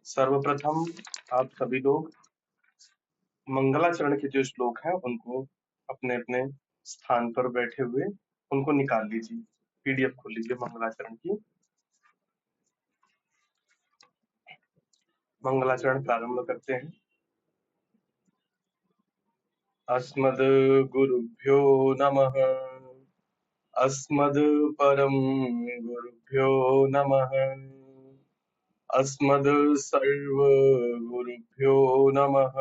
सर्वप्रथम आप सभी लोग मंगलाचरण के जो श्लोक हैं उनको अपने अपने स्थान पर बैठे हुए उनको निकाल लीजिए। पीडीएफ खोल लीजिए मंगलाचरण की। मंगलाचरण प्रारंभ करते हैं। अस्मद् गुरुभ्यो नमः। अस्मद् परम गुरुभ्यो नमः। अस्मद् सर्व गुरुभ्यो नमः।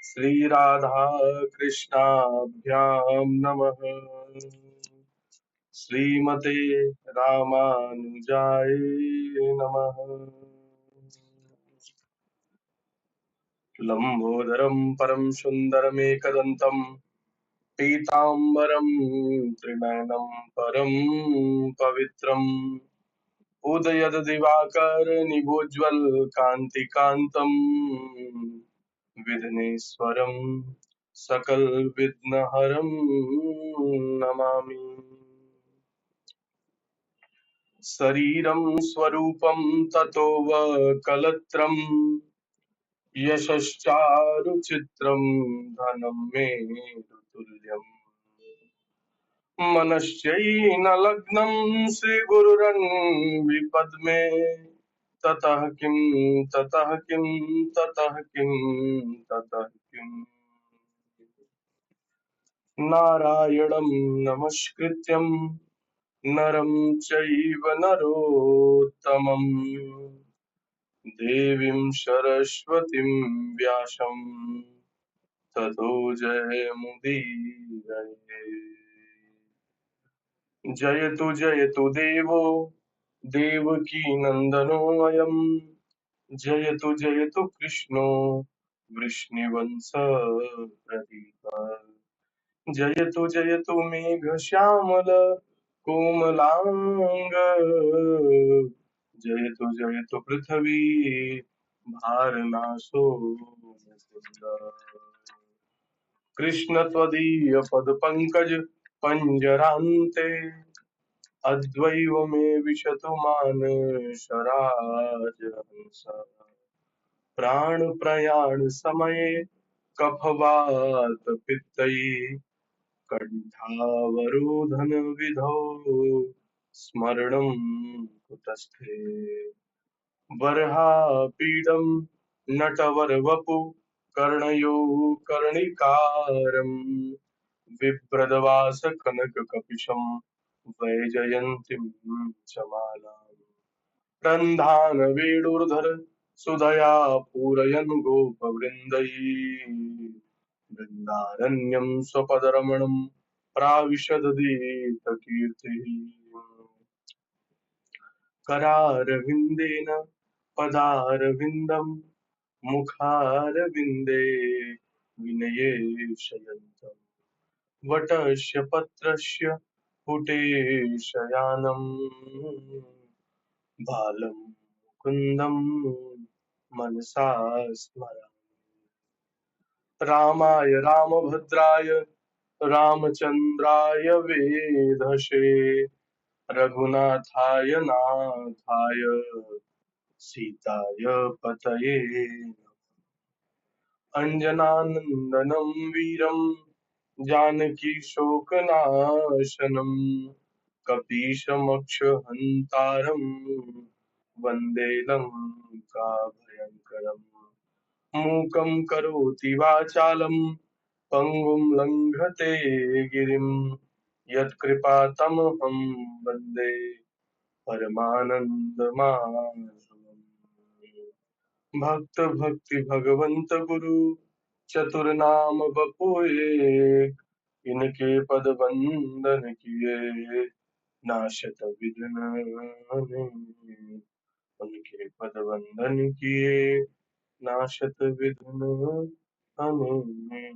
श्री राधा कृष्णाभ्यां नमः। श्रीमते रामानुजाय नमः। लंबोदरं परम सुंदरमेकदंतं पीतांबरं त्रिनयनं परम पवित्रम् उदयद दिवाकर निभोज्वल कांतिकांतम् विघ्नेश्वरं सकल विघ्नहरं नमामि। शरीरं स्वरूपं ततो वकलत्रं यशश्चारुचित्रं धनं मे तुल्यम् मनश्चैनलग्नं श्रीगुरुरन्विपद्मे ततः किं ततः किं ततः किं ततः किम् नारायणं नमस्कृत्यं नरं चैव नरोत्तमं देवीं सरस्वतीं व्यासं ततो जयमुदीरये। जयतु देवो देवकीनन्दनोऽयं जयतु कृष्णो वृष्णिवंशप्रदीपः जयतु मेघश्यामल कोमलांग जयतु पृथ्वी भारनाशो मुकुन्द कृष्ण त्वदीय पद पंकज पंजरान्ते अद्वैव मे विशतु मानसराजहंस प्राण प्रयाण समये कफवात पित्तैः कंठावरोधन विधौ स्मरणं कुतस्थे बर्हापीडं नटवरवपु कर्णयो कर्णिकारम् बिभ्रदवास कनककपिशं वैजयन्तीं च मालाम् रन्धान वेणुर्धर सुधया पूरयन् गोपवृन्दैः वृन्दारण्यं स्वपदरमणं प्राविशदधीतकीर्तिः करारविन्देन पदारविन्दं मुखारविन्दे विनये शयन्तम् वटस्य पत्रस्य पुटे शयानम् बालं मुकुन्दं मनसा स्मरामि। रामाय रामभद्राय रामचन्द्राय वेधसे रघुनाथाय नाथाय सीताय पतये अंजनानन्दनं वीरं जानकी शोकनाशनं कपीशमक्षहन्तारं वन्दे लङ्काभयङ्करम् मूकं करोति वाचालं पङ्गुं लङ्घते गिरिं यत्कृपातमहं वन्दे परमानन्दमाधवम्। भक्त भक्ति भगवंत गुरु चतुर नाम बपू एक इनके पद बंदन किए नाशत विघ्न हने। उनके पद बंदन किए नाशत विघ्न हने।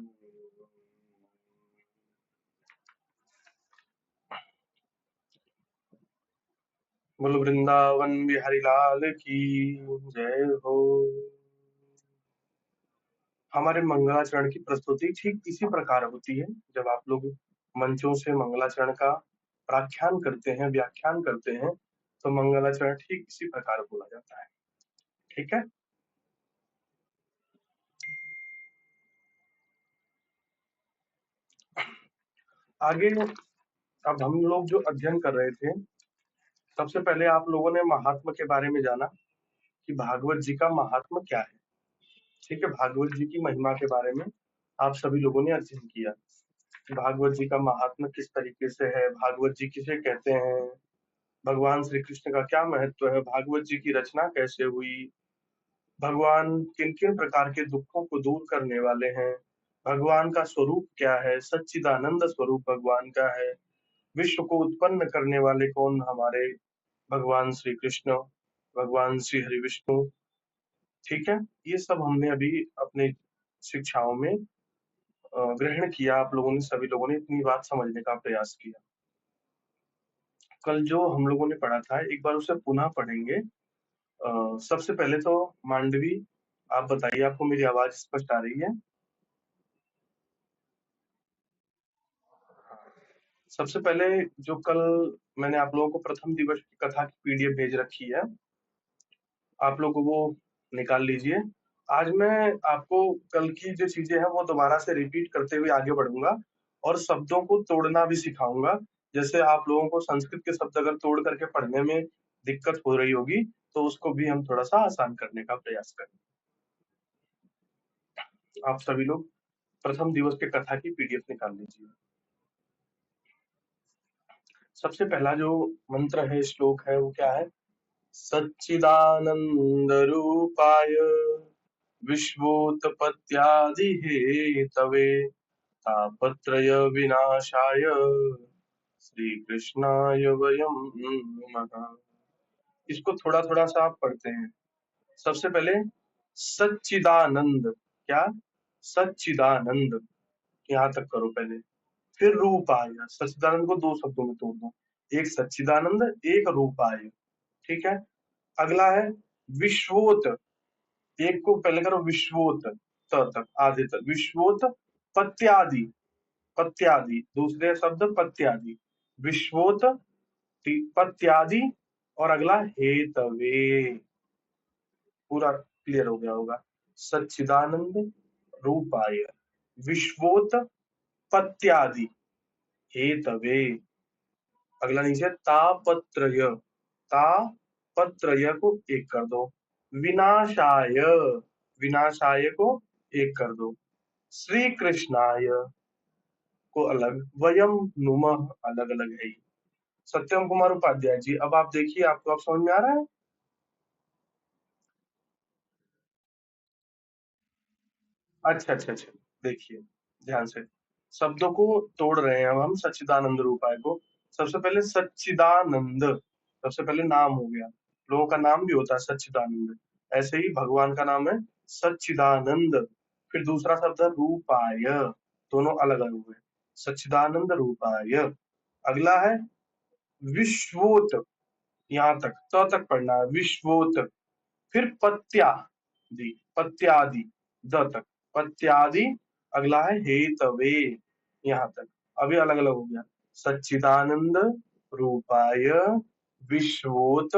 बोलो वृंदावन बिहारी लाल की जय हो। हमारे मंगलाचरण की प्रस्तुति ठीक इसी प्रकार होती है। जब आप लोग मंचों से मंगलाचरण का प्राख्यान करते हैं, व्याख्यान करते हैं, तो मंगलाचरण ठीक इसी प्रकार बोला जाता है। ठीक है। आगे अब हम लोग जो अध्ययन कर रहे थे, सबसे पहले आप लोगों ने महात्मा के बारे में जाना कि भागवत जी का महात्मा क्या है। ठीक है, भागवत जी की महिमा के बारे में आप सभी लोगों ने अध्ययन किया। भागवत जी का महात्मा किस तरीके से है, भागवत जी किसे कहते हैं, भगवान श्री कृष्ण का क्या महत्व है, भागवत जी की रचना कैसे हुई, भगवान किन किन प्रकार के दुखों को दूर करने वाले हैं, भगवान का स्वरूप क्या है, सच्चिदानंद स्वरूप भगवान का है, विश्व को उत्पन्न करने वाले कौन, हमारे भगवान श्री कृष्ण, भगवान श्री हरि विष्णु। ठीक है, ये सब हमने अभी अपने शिक्षाओं में ग्रहण किया। आप लोगों ने, सभी लोगों ने इतनी बात समझने का प्रयास किया। कल जो हम लोगों ने पढ़ा था, एक बार उसे पुनः पढ़ेंगे। सबसे पहले तो मांडवी, आप बताइए, आपको मेरी आवाज स्पष्ट आ रही है? सबसे पहले जो कल मैंने आप लोगों को प्रथम दिवस की कथा की पीडीएफ भेज रखी है, आप लोग वो निकाल लीजिए। आज मैं आपको कल की जो चीजें हैं वो दोबारा से रिपीट करते हुए आगे बढ़ूंगा और शब्दों को तोड़ना भी सिखाऊंगा। जैसे आप लोगों को संस्कृत के शब्द अगर तोड़ करके पढ़ने में दिक्कत हो रही होगी, तो उसको भी हम थोड़ा सा आसान करने का प्रयास करें। आप सभी लोग प्रथम दिवस के कथा की पीडीएफ निकाल लीजिए। सबसे पहला जो मंत्र है, श्लोक है, वो क्या है? सच्चिदानंद रूपाय विश्वोत्पत्त्यादि हेतवे तापत्रय विनाशाय श्री कृष्णाय वयम नमः। इसको थोड़ा थोड़ा सा आप पढ़ते हैं। सबसे पहले सच्चिदानंद, क्या? सच्चिदानंद, यहाँ तक करो पहले। फिर रूपाय, सच्चिदानंद को दो शब्दों में तोड़ दो, एक सच्चिदानंद, एक रूपाय। ठीक है। अगला है विश्वोत, एक को पहले करो विश्वोत, त तक, आधे तक, विश्वोत पत्यादि, पत्यादि दूसरे शब्द पत्यादि, विश्वोत पत्यादि, और अगला हेतवे। पूरा क्लियर हो गया होगा। सच्चिदानंद रूपाय विश्वोत पत्यादि हेतवे। अगला नीचे तापत्रय, तापत्रय को एक कर दो, विनाशाय, विनाशाय को एक कर दो, श्री कृष्णाय को अलग, वयम नुमः अलग अलग है। सत्यम कुमार उपाध्याय जी, अब आप देखिए, आपको अब समझ में आ रहा है? अच्छा अच्छा अच्छा, देखिए ध्यान से, शब्दों को तोड़ रहे हैं अब हम सच्चिदानंद रूपाय को। सबसे पहले सच्चिदानंद, सबसे पहले नाम हो गया, लोगों का नाम भी होता है सच्चिदानंद, ऐसे ही भगवान का नाम है सच्चिदानंद। फिर दूसरा शब्द है रूपाय, दोनों अलग अलग हुए, सच्चिदानंद रूपाय। अगला है विश्वोत, यहाँ तक, त तक पढ़ना है, विश्वोत। फिर पत्यादि, पत्यादि, द तक, पत्यादि। अगला है हेतवे, यहाँ तक। अभी अलग अलग हो गया, सच्चिदानंद रूपाय विश्वोत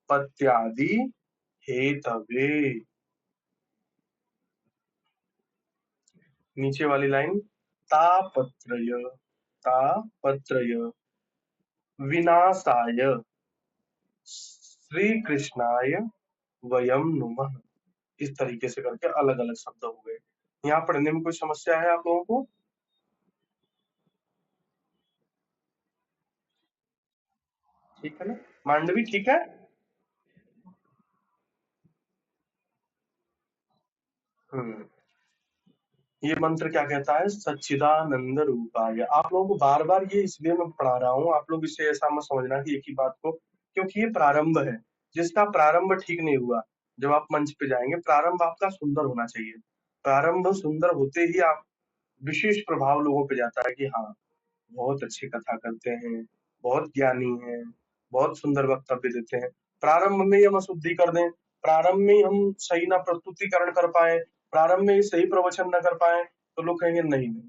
पत्यादि हेतवे। नीचे वाली लाइन, तापत्रय, तापत्रय विनाशाय श्री कृष्णाय वयम नुमः। इस तरीके से करके अलग अलग शब्द हो गए। यहाँ पढ़ने में कोई समस्या है आप लोगों को? ठीक है ना, मांडवी ठीक है? हम्म। ये मंत्र क्या कहता है? सच्चिदानंद रूपाय। आप लोगों को बार बार ये इसलिए मैं पढ़ा रहा हूँ, आप लोग इसे ऐसा मत समझना कि एक ही बात को, क्योंकि ये प्रारंभ है। जिसका प्रारंभ ठीक नहीं हुआ, जब आप मंच पे जाएंगे, प्रारंभ आपका सुंदर होना चाहिए। प्रारंभ सुंदर होते ही आप, विशेष प्रभाव लोगों पे जाता है कि हाँ, बहुत अच्छी कथा करते हैं, बहुत ज्ञानी हैं, बहुत सुंदर वक्तव्य देते हैं। प्रारंभ में ही हम अशुद्धि कर दें, प्रारंभ में ही हम सही ना प्रस्तुतिकरण कर पाए, प्रारंभ में ही सही प्रवचन न कर पाए, तो लोग कहेंगे नहीं नहीं।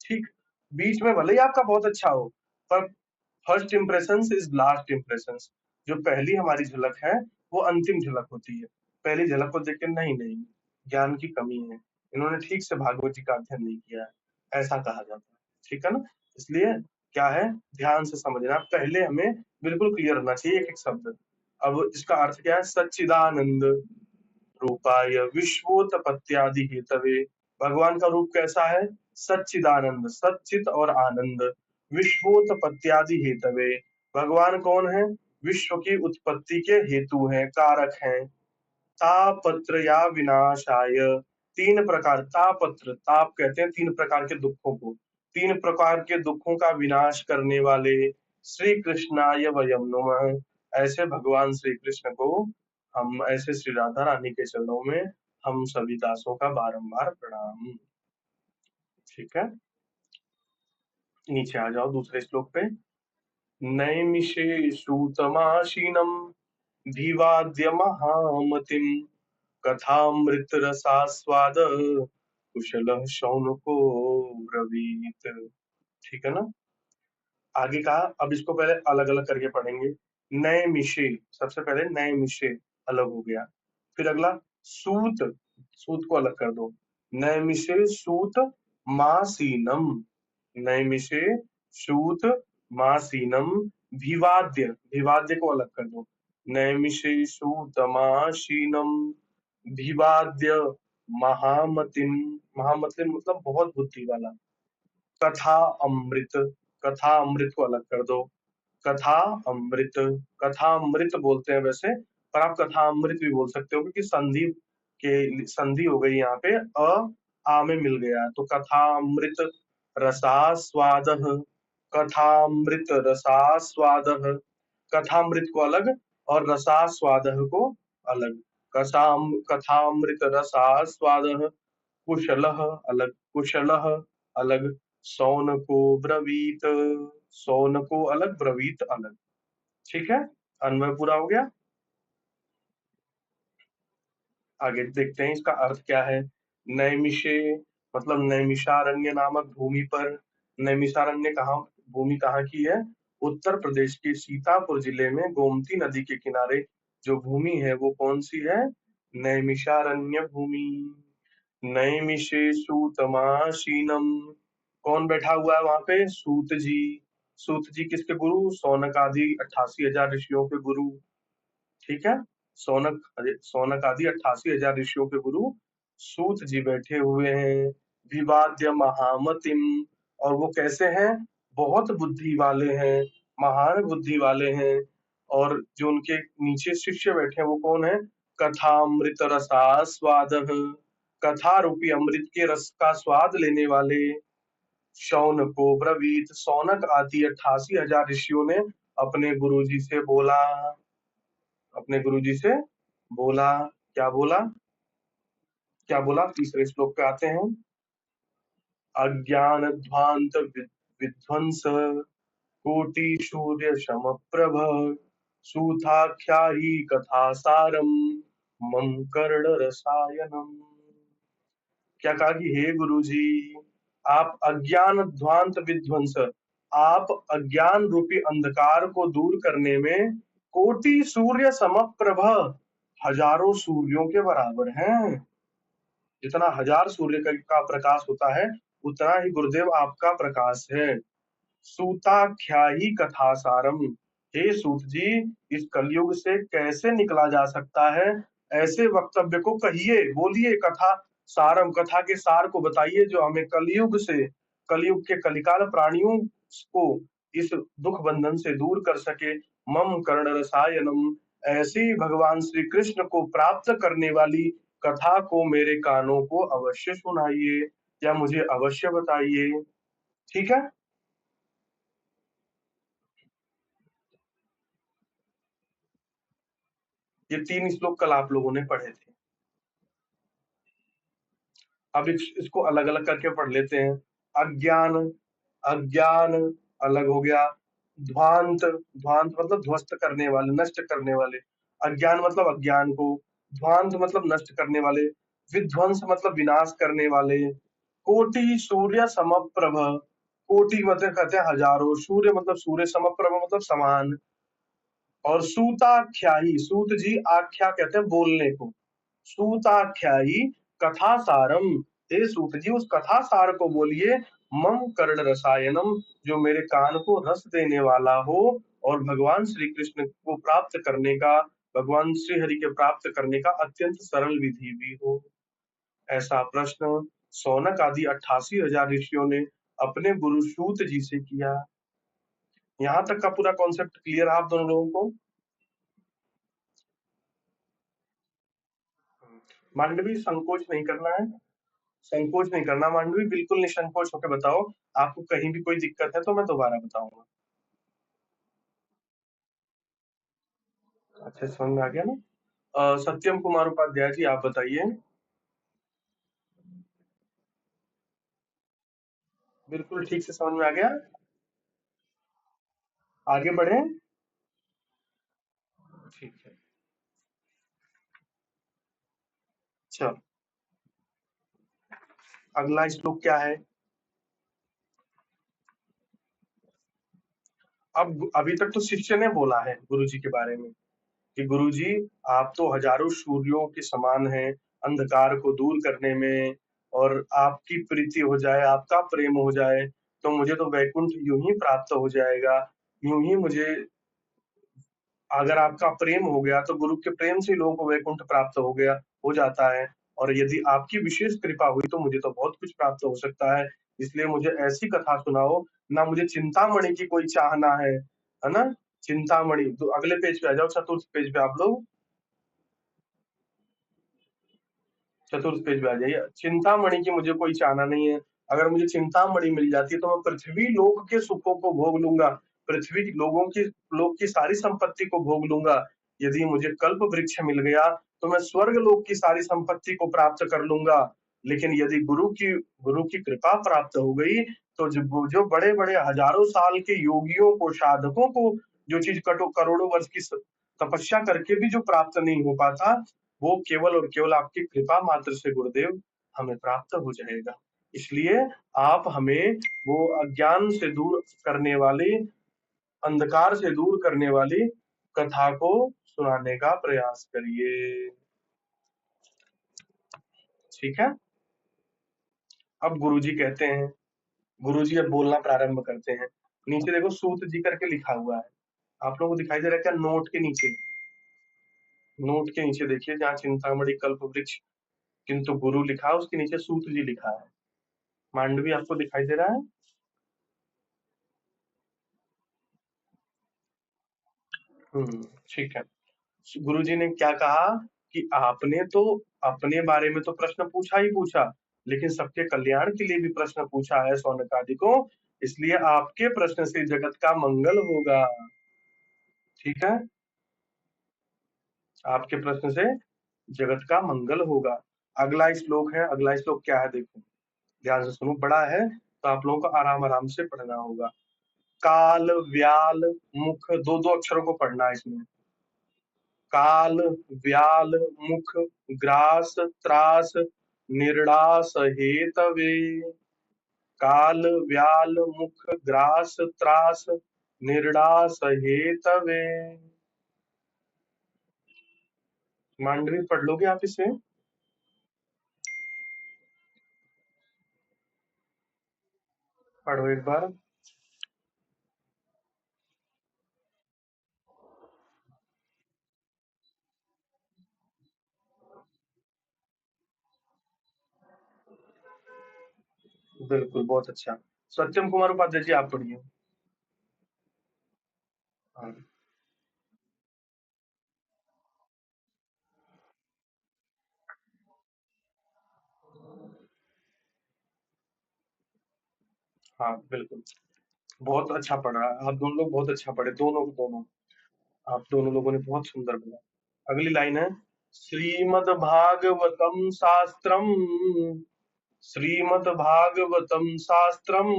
ठीक, बीच में भले ही आपका बहुत अच्छा हो, पर first impression is last impression. जो पहली हमारी झलक है, वो अंतिम झलक होती है। पहली झलक को देख के नहीं नहीं ज्ञान की कमी है, इन्होंने ठीक से भागवत जी का अध्ययन नहीं किया है, ऐसा कहा जाता है। ठीक है ना? इसलिए क्या है, ध्यान से समझना, पहले हमें बिल्कुल क्लियर होना चाहिए एक एक शब्द। अब इसका अर्थ क्या है, सच्चिदानंद रूपाय विश्वोत्पत्त्यादि हेतवे। भगवान का रूप कैसा है, सच्चिदानंद, सच्चित और आनंद, विश्वोत्पत्त्यादि हेतवे। भगवान कौन है, विश्व की उत्पत्ति के हेतु हैं, कारक हैं। तापत्र या विनाशाय, तीन प्रकार, तापत्र, ताप कहते हैं तीन प्रकार के दुखों को, तीन प्रकार के दुखों का विनाश करने वाले श्री कृष्णाय वयम नमः। ऐसे भगवान श्री कृष्ण को हम, ऐसे श्री राधा रानी के चरणों में हम सभी दासों का बारंबार प्रणाम। ठीक है, नीचे आ जाओ दूसरे श्लोक पे। नैमिषे सूतमाशीनम भिवाद्य महामतिम कथामृत रसास्वाद कुशल शौनको ब्रवीत। ठीक है ना? आगे कहा, अब इसको पहले अलग अलग करके पढ़ेंगे। नए मिशे, सबसे पहले नए मिशे अलग हो गया, फिर अगला सूत, सूत को अलग कर दो, नए मिशे सूत मासीनम, नए मिशे सूत मासीनम, भिवाद्य, भिवाद्य को अलग कर दो, नए मिशे सूत मासीनम, भिवाद्य महामतिम, महामतिम मतलब बहुत बुद्धि वाला, कथा अमृत, कथा अमृत को अलग कर दो, कथा अमृत, कथा अमृत बोलते हैं वैसे, पर आप कथा अमृत भी बोल सकते हो क्योंकि संधि के, संधि हो गई यहाँ पे, आ में मिल गया, तो कथा अमृत रसास्वाद, कथामृत रसास्वाद, कथामृत को अलग और रसास्वाद को अलग, कथामृत रसास्वाद, कुशलः अलग, कुशलः अलग, सौनको ब्रवीत, सौनको अलग, ब्रवीत अलग। ठीक है, अन्वय पूरा हो गया। आगे देखते हैं इसका अर्थ क्या है। नैमिषे मतलब नैमिषारण्य नामक भूमि पर, नैमिषारण्य कहाँ, भूमि कहाँ की है, उत्तर प्रदेश के सीतापुर जिले में गोमती नदी के किनारे जो भूमि है वो कौन सी है, नैमिषारण्य भूमि। नैमिषे सूतमासीनम, कौन बैठा हुआ है वहां पे, सूत जी। सूत जी किसके गुरु, सौनक आदि 88,000 ऋषियों के गुरु। ठीक है, सौनक, सौनक आदि 88,000 ऋषियों के गुरु सूत जी बैठे हुए हैं। विवाद्य महामतिम, और वो कैसे हैं, बहुत बुद्धि वाले हैं, महान बुद्धि वाले हैं। और जो उनके नीचे शिष्य बैठे हैं वो कौन है, कथामृत रसास्वाद, कथा रूपी अमृत के रस का स्वाद लेने वाले। शौनको ब्रवीत, सौनक आदि 88,000 ऋषियों ने अपने गुरुजी से बोला, अपने गुरुजी से बोला, क्या बोला, क्या बोला, तीसरे श्लोक पे आते हैं। अज्ञान ध्वांत विध्वंस कोटि सूर्य समप्रभ सूथाख्यायी कथा सारम मम कर्ण रसायनम। क्या कहा कि हे गुरुजी, आप अज्ञान ध्वांत विध्वंस, आप अज्ञान रूपी अंधकार को दूर करने में कोटि सूर्य समप्रभ, हजारों सूर्यों के बराबर हैं। जितना 1000 सूर्य का प्रकाश होता है उतना ही गुरुदेव आपका प्रकाश है। सूताख्यायी कथा सारम, हे सूत जी, इस कलयुग से कैसे निकला जा सकता है, ऐसे वक्तव्य को कहिए, बोलिए, कथा सारम, कथा के सार को बताइए जो हमें कलयुग से, कलयुग के कलिकाल प्राणियों को इस दुख बंधन से दूर कर सके। मम कर्ण रसायनम, ऐसी भगवान श्री कृष्ण को प्राप्त करने वाली कथा को मेरे कानों को अवश्य सुनाइए या मुझे अवश्य बताइए। ठीक है, ये 3 श्लोक कल आप लोगों ने पढ़े थे। अब इसको अलग अलग करके पढ़ लेते हैं। अज्ञान, अज्ञान अलग हो गया, ध्वांत, ध्वांत मतलब ध्वस्त करने वाले, नष्ट करने वाले, अज्ञान मतलब अज्ञान को, ध्वांत मतलब नष्ट करने वाले, विध्वंस मतलब विनाश करने वाले, कोटि सूर्य समप्रभ, कोटि मतलब कहते हैं हजारों, सूर्य मतलब सूर्य, समप्रभ मतलब समान, और सूताख्यायी, सूत जी आख्या कहते हैं बोलने को, सूताख्यायी कथा सारम, हे सूत जी उस कथा सार को बोलिए, मम कर्ण रसायनम, जो मेरे कान को रस देने वाला हो और भगवान श्री कृष्ण को प्राप्त करने का, भगवान श्री हरि के प्राप्त करने का अत्यंत सरल विधि भी हो। ऐसा प्रश्न सौनक आदि 88,000 ऋषियों ने अपने गुरु सूत जी से किया। यहाँ तक का पूरा कॉन्सेप्ट क्लियर है आप दोनों लोगों को? मांडवी संकोच नहीं करना है, संकोच नहीं करना मांडवी, बिल्कुल निसंकोच होकर बताओ। आपको कहीं भी कोई दिक्कत है तो मैं दोबारा बताऊंगा। अच्छा समझ में आ गया ना? सत्यम कुमार उपाध्याय जी आप बताइए। बिल्कुल ठीक से समझ में आ गया। आगे बढ़े। ठीक है। अच्छा, अगला श्लोक क्या है? अब अभी तक तो शिष्य ने बोला है गुरु जी के बारे में कि गुरु जी आप तो हजारों सूर्यों के समान हैं अंधकार को दूर करने में, और आपकी प्रीति हो जाए, आपका प्रेम हो जाए तो मुझे तो वैकुंठ यूं ही प्राप्त हो जाएगा। यूं ही मुझे, अगर आपका प्रेम हो गया तो गुरु के प्रेम से लोगों को वैकुंठ प्राप्त हो गया, हो जाता है। और यदि आपकी विशेष कृपा हुई तो मुझे तो बहुत कुछ प्राप्त हो सकता है। इसलिए मुझे ऐसी कथा सुनाओ, ना मुझे चिंतामणि की कोई चाहना है ना? चिंतामणि तो अगले पेज पे आ जाओ, चतुर्थ पेज पे आप लोग, चतुर्थ पेज पे आ जाइए। चिंतामणि की मुझे कोई चाहना नहीं है। अगर मुझे चिंतामणि मिल जाती है तो मैं पृथ्वी लोक के सुखों को भोग लूंगा, पृथ्वी लोगों की, लोक की सारी संपत्ति को भोग लूंगा। यदि मुझे कल्प वृक्ष मिल गया तो मैं स्वर्ग लोक की सारी संपत्ति को प्राप्त कर लूंगा। लेकिन यदि गुरु की कृपा प्राप्त हो गई तो जो बड़े बड़े हजारों साल के योगियों को, साधकों को जो चीज करोड़ों वर्ष की तपस्या करके भी जो प्राप्त नहीं हो पाता, वो केवल और केवल आपकी कृपा मात्र से गुरुदेव हमें प्राप्त हो जाएगा। इसलिए आप हमें वो अज्ञान से दूर करने वाली, अंधकार से दूर करने वाली कथा को सुनाने का प्रयास करिए। ठीक है। अब गुरुजी कहते हैं, गुरुजी अब बोलना प्रारंभ करते हैं। नीचे देखो सूत जी करके लिखा हुआ है, आप लोगों को दिखाई दे रहा है क्या? नोट के नीचे, नोट के नीचे देखिए जहाँ चिंतामणि कल्प वृक्ष किंतु गुरु लिखा है उसके नीचे सूत जी लिखा है। मांडवी आपको दिखाई दे रहा है? ठीक है। गुरुजी ने क्या कहा कि आपने तो अपने बारे में तो प्रश्न पूछा ही पूछा, लेकिन सबके कल्याण के लिए भी प्रश्न पूछा है सौनकादि को, इसलिए आपके प्रश्न से जगत का मंगल होगा। ठीक है, आपके प्रश्न से जगत का मंगल होगा। अगला श्लोक है, अगला श्लोक क्या है देखो, ध्यान से सुनो, बड़ा है तो आप लोगों को आराम आराम से पढ़ना होगा। काल व्याल मुख, दो दो अक्षरों को पढ़ना है इसमें। काल व्याल मुख ग्रास त्रास निर्णास हेतवे, काल व्याल मुख ग्रास त्रास निर्णास हेतवे। मांडवी पढ़ लोगे आप इसे? पढ़ो एक बार। बिल्कुल, बहुत अच्छा। सत्यम कुमार उपाध्याय जी आप पढ़िए। हाँ, हाँ बिल्कुल, बहुत अच्छा पढ़ा आप दोनों लोग, बहुत अच्छा पढ़े दोनों दोनों, आप दोनों लोगों ने बहुत सुंदर पढ़ा। अगली लाइन है, श्रीमद् भागवतम शास्त्रम, श्रीमद् भागवतम शास्त्रम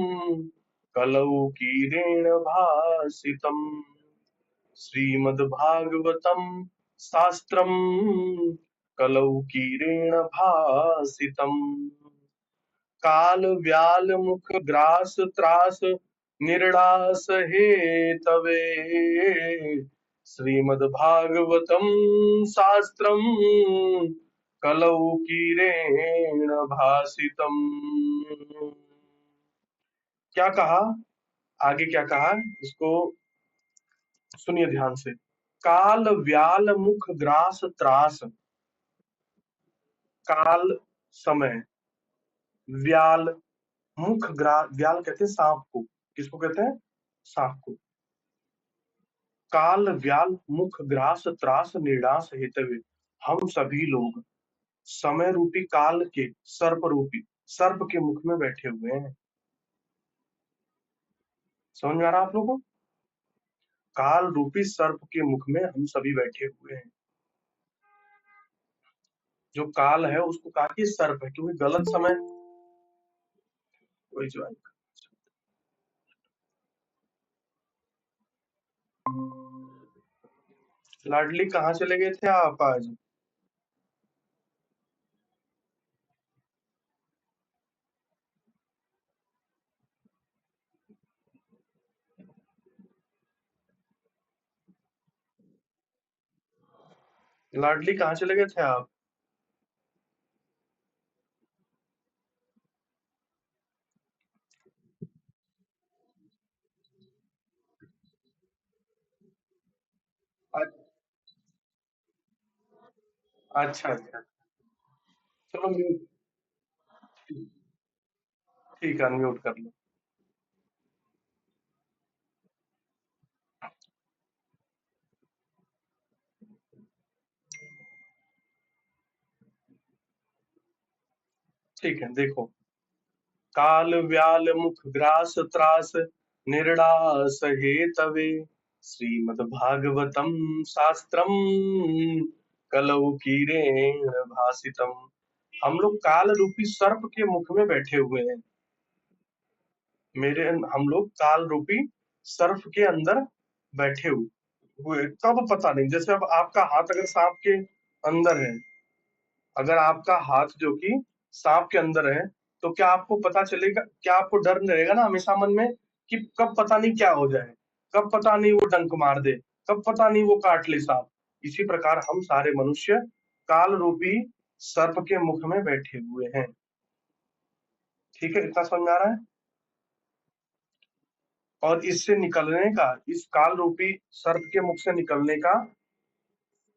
कलौ कीरेण भासितम, श्रीमद् भागवतम शास्त्रम कलौ कीरेण भासितम, काल व्याल मुख ग्रास त्रास निर्णास हेतवे, श्रीमद् भागवतम शास्त्रम कलौ कीरेण भासितम्। क्या कहा, आगे क्या कहा, इसको सुनिए ध्यान से। काल व्याल मुख ग्रास त्रास। काल समय, व्याल मुख ग्रास, व्याल कहते हैं सांप को, किसको कहते हैं, सांप को। काल व्याल मुख ग्रास त्रास निर्णास हेतवे, हम सभी लोग समय रूपी काल के सर्प रूपी सर्प के मुख में बैठे हुए हैं। समझ में आ रहा है आप लोगों को? काल रूपी सर्प के मुख में हम सभी बैठे हुए हैं। जो काल है उसको कहा कि सर्प है, क्योंकि गलत समय वही जो है। लाडली कहाँ चले गए थे आप आज? लाडली कहाँ चले गए थे आप? अच्छा अच्छा, चलो म्यूट, ठीक है म्यूट कर लो। ठीक है, देखो। काल व्याल मुख ग्रास त्रास निर्णास हेतवे, श्रीमद् भागवतम शास्त्रम कलौ कीरेण भासितम। हम लोग काल रूपी सर्प के मुख में बैठे हुए हैं। हम लोग काल रूपी सर्प के अंदर बैठे हुए, कब पता नहीं। जैसे अब आपका हाथ अगर सांप के अंदर है, अगर आपका हाथ जो कि सांप के अंदर है, तो क्या आपको पता चलेगा, क्या आपको डर नहीं रहेगा ना हमेशा मन में कि कब पता नहीं क्या हो जाए, कब पता नहीं वो डंक मार दे, कब पता नहीं वो काट ले सांप। इसी प्रकार हम सारे मनुष्य काल रूपी सर्प के मुख में बैठे हुए हैं। ठीक है, इतना समझ में आ रहा है? और इससे निकलने का, इस काल रूपी सर्प के मुख से निकलने का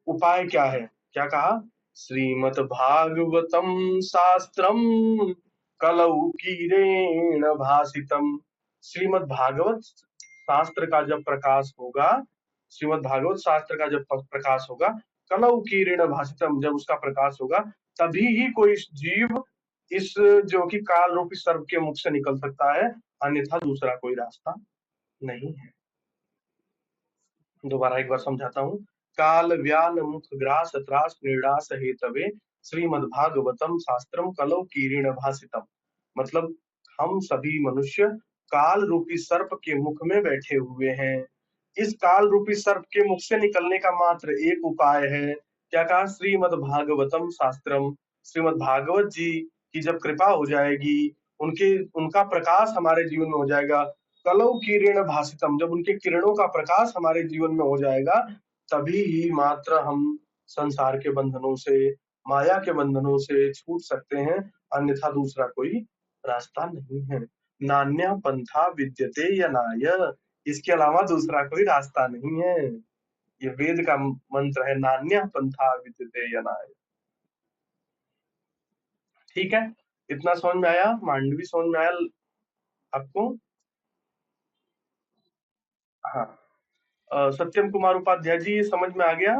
उपाय क्या है? क्या कहा? श्रीमद् भागवतम शास्त्रम कलौ कीरेण भासितम। श्रीमद् भागवत शास्त्र का जब प्रकाश होगा, श्रीमद् भागवत शास्त्र का जब प्रकाश होगा, कलौ कीरेण भासितम, जब उसका प्रकाश होगा, तभी ही कोई जीव इस जो कि काल रूपी सर्प के मुख से निकल सकता है, अन्यथा दूसरा कोई रास्ता नहीं है। दोबारा एक बार समझाता हूँ। काल व्याल मुख ग्रास त्रास निर्णास हेतवे, श्रीमद्भागवतम शास्त्रम कलौ कीरीण भासितम। मतलब हम सभी मनुष्य काल रूपी सर्प के मुख में बैठे हुए हैं। इस काल रूपी सर्प के मुख से निकलने का मात्र एक उपाय है। क्या कहा? श्रीमद्भागवतम शास्त्रम। श्रीमद् भागवत जी की जब कृपा हो जाएगी, उनके उनका प्रकाश हमारे जीवन में हो जाएगा, कलौ किरण भासितम, जब उनके किरणों का प्रकाश हमारे जीवन में हो जाएगा, तभी ही मात्र हम संसार के बंधनों से, माया के बंधनों से छूट सकते हैं, अन्यथा दूसरा कोई रास्ता नहीं है। नान्य पंथा विद्यते यनाय, इसके अलावा दूसरा कोई रास्ता नहीं है। ये वेद का मंत्र है, नान्य पंथा विद्यते यनाय। ठीक है, इतना समझ में आया? मांडवी समझ में आया आपको? हाँ। सत्यम कुमार उपाध्याय जी, ये समझ में आ गया?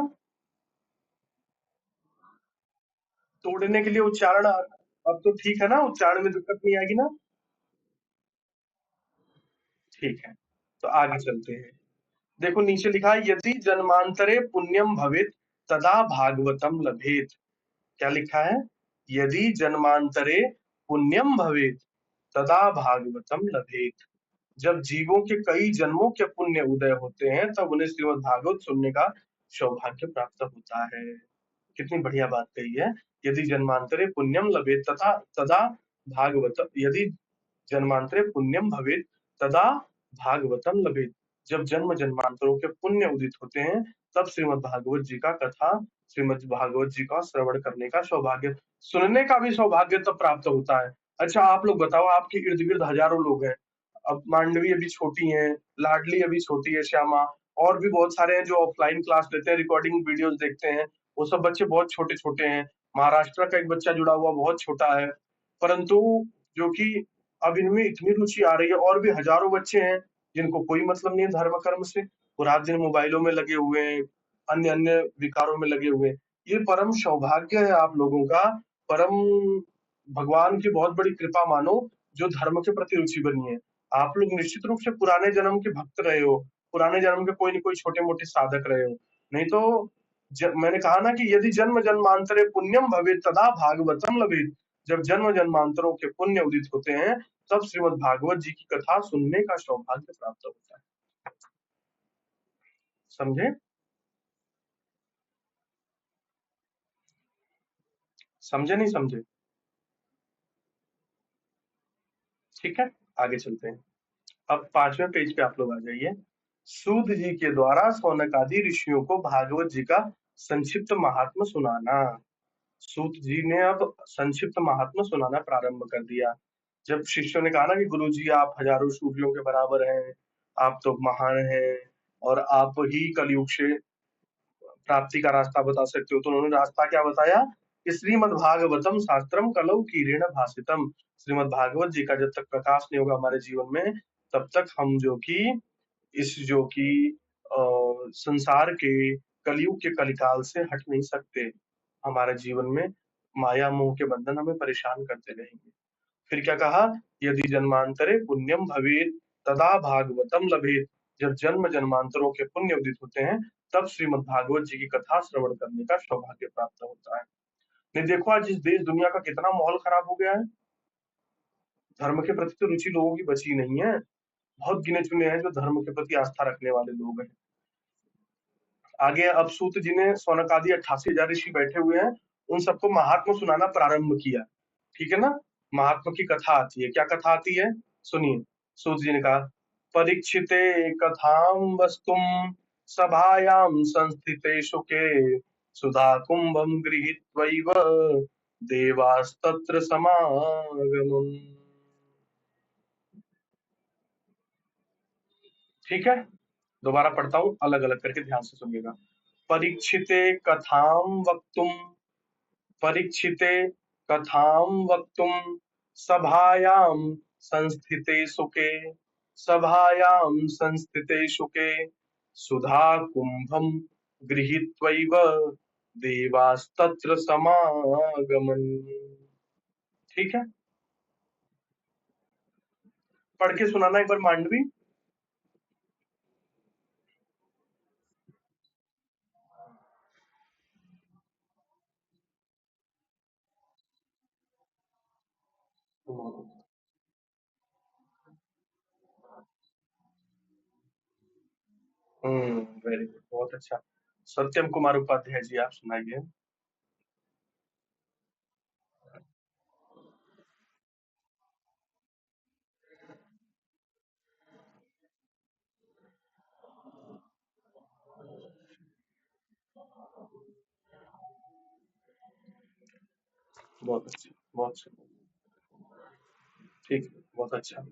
तोड़ने के लिए उच्चारण अब तो ठीक है ना? उच्चारण में दिक्कत नहीं आएगी ना? ठीक है, तो आगे चलते हैं। देखो नीचे लिखा है, यदि जन्मांतरे पुण्यम भवेत तदा भागवतम लभेत। क्या लिखा है? यदि जन्मांतरे पुण्यम भवेत तदा भागवतम लभेत। जब जीवों के कई जन्मों के पुण्य उदय होते हैं, तब उन्हें श्रीमद् भागवत सुनने का सौभाग्य प्राप्त होता है। कितनी बढ़िया बात कही है। यदि जन्मांतरे पुण्यम लभेत तथा तदा भागवत, यदि जन्मांतरे पुण्यम भवेत तदा भागवतम लभेत। जब जन्म जन्मांतरों के पुण्य उदित होते हैं, तब श्रीमद् भागवत जी का कथा, श्रीमद् भागवत जी का श्रवण करने का सौभाग्य, सुनने का भी सौभाग्य तब प्राप्त होता है। अच्छा आप लोग बताओ, आपके इर्द गिर्द हजारों लोग हैं, अब मांडवी अभी छोटी है, लाडली अभी छोटी है, श्यामा, और भी बहुत सारे हैं जो ऑफलाइन क्लास लेते हैं, रिकॉर्डिंग वीडियोस देखते हैं, वो सब बच्चे बहुत छोटे छोटे हैं। महाराष्ट्र का एक बच्चा जुड़ा हुआ बहुत छोटा है, परंतु जो कि अब इनमें इतनी रुचि आ रही है, और भी हजारों बच्चे हैं जिनको कोई मतलब नहीं है धर्म कर्म से, वो रात दिन मोबाइलों में लगे हुए हैं, अन्य अन्य विकारों में लगे हुए हैं। ये परम सौभाग्य है आप लोगों का, परम भगवान की बहुत बड़ी कृपा मानो, जो धर्म के प्रति रुचि बनी है। आप लोग निश्चित रूप से पुराने जन्म के भक्त रहे हो, पुराने जन्म के कोई न कोई छोटे मोटे साधक रहे हो, नहीं तो मैंने कहा ना कि यदि जन्म जन्मांतरे पुण्यम भवे तदा भागवतम लभेत, जब जन्म जन्मांतरों के पुण्य उदित होते हैं तब श्रीमद् भागवत जी की कथा सुनने का सौभाग्य प्राप्त होता है। समझे? समझे नहीं समझे? ठीक है, आगे चलते हैं। अब 5वें पेज पे आप लोग आ जाइए। सूत जी के द्वारा सौनक आदि ऋषियों को भागवत जी का संक्षिप्त महात्म सुनाना। सूत जी ने अब संक्षिप्त महात्मा सुनाना प्रारंभ कर दिया। जब शिष्यों ने कहा ना कि गुरु जी आप हजारों सूर्यों के बराबर हैं, आप तो महान हैं, और आप ही कलयुग से प्राप्ति का रास्ता बता सकते हो, तो उन्होंने रास्ता क्या बताया कि श्रीमद् भागवतम शास्त्रम कलौ कीरेण भासितम। श्रीमद् भागवत जी का जब तक प्रकाश नहीं होगा हमारे जीवन में, तब तक हम जो कि इस जो कि संसार के कलयुग के कलिकाल से हट नहीं सकते। हमारे जीवन में माया मोह के बंधन हमें परेशान करते रहेंगे। फिर क्या कहा, यदि जन्मांतरे पुण्यम भवेत तदा भागवतम लभेत, जब जन्म जन्मांतरों के पुण्य उदित होते हैं तब श्रीमद् भागवत जी की कथा श्रवण करने का सौभाग्य प्राप्त होता है। नहीं देखो आज इस देश दुनिया का कितना माहौल खराब हो गया है, धर्म के प्रति तो रुचि लोगों की बची नहीं है, बहुत गिने चुने हैं जो धर्म के प्रति आस्था रखने वाले लोग हैं। आगे अब सूत जी ने सौनक आदि 88,000 ऋषि बैठे हुए हैं, उन सबको महात्मा सुनाना प्रारंभ किया। ठीक है ना, महात्मा की कथा आती है, क्या कथा आती है सुनिए। सूत जी ने कहा, परीक्षिते कथाम वस्तुम सभायाम संस्थिते शुके सुधा कुंभम गृहीत्वैव देवास्तत्र समागमम्। ठीक है, दोबारा पढ़ता हूँ, अलग अलग करके ध्यान से सुनिएगा। परीक्षिते कथाम वक्तुम, परीक्षिते कथाम वक्तुम सभायां संस्थिते सुके, सभायां संस्थिते शुके सुधा कुंभम गृहीत्वैव देवास्तत्र समागमन्। ठीक है, पढ़ के सुनाना एक बार मांडवी। वेरी गुड, बहुत अच्छा। सत्यम कुमार उपाध्याय जी आप सुनाइए। बहुत अच्छा, बहुत अच्छा, ठीक है, बहुत अच्छा।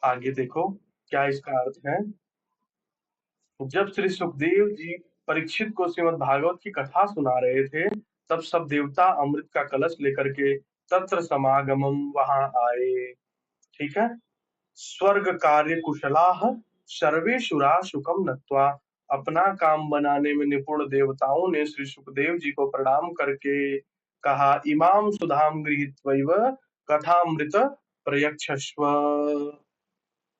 आगे देखो क्या इसका अर्थ है। जब श्री सुखदेव जी परीक्षित को श्रीमद् भागवत की कथा सुना रहे थे, तब सब देवता अमृत का कलश लेकर के तत्र समागमम वहां आए। ठीक है, स्वर्ग कार्य कुशलाह सर्वे शुरा सुखम नत्वा, अपना काम बनाने में निपुण देवताओं ने श्री सुखदेव जी को प्रणाम करके कहा, इमाम सुधाम गृहीत्वैव कथामृत प्रयच्छस्व।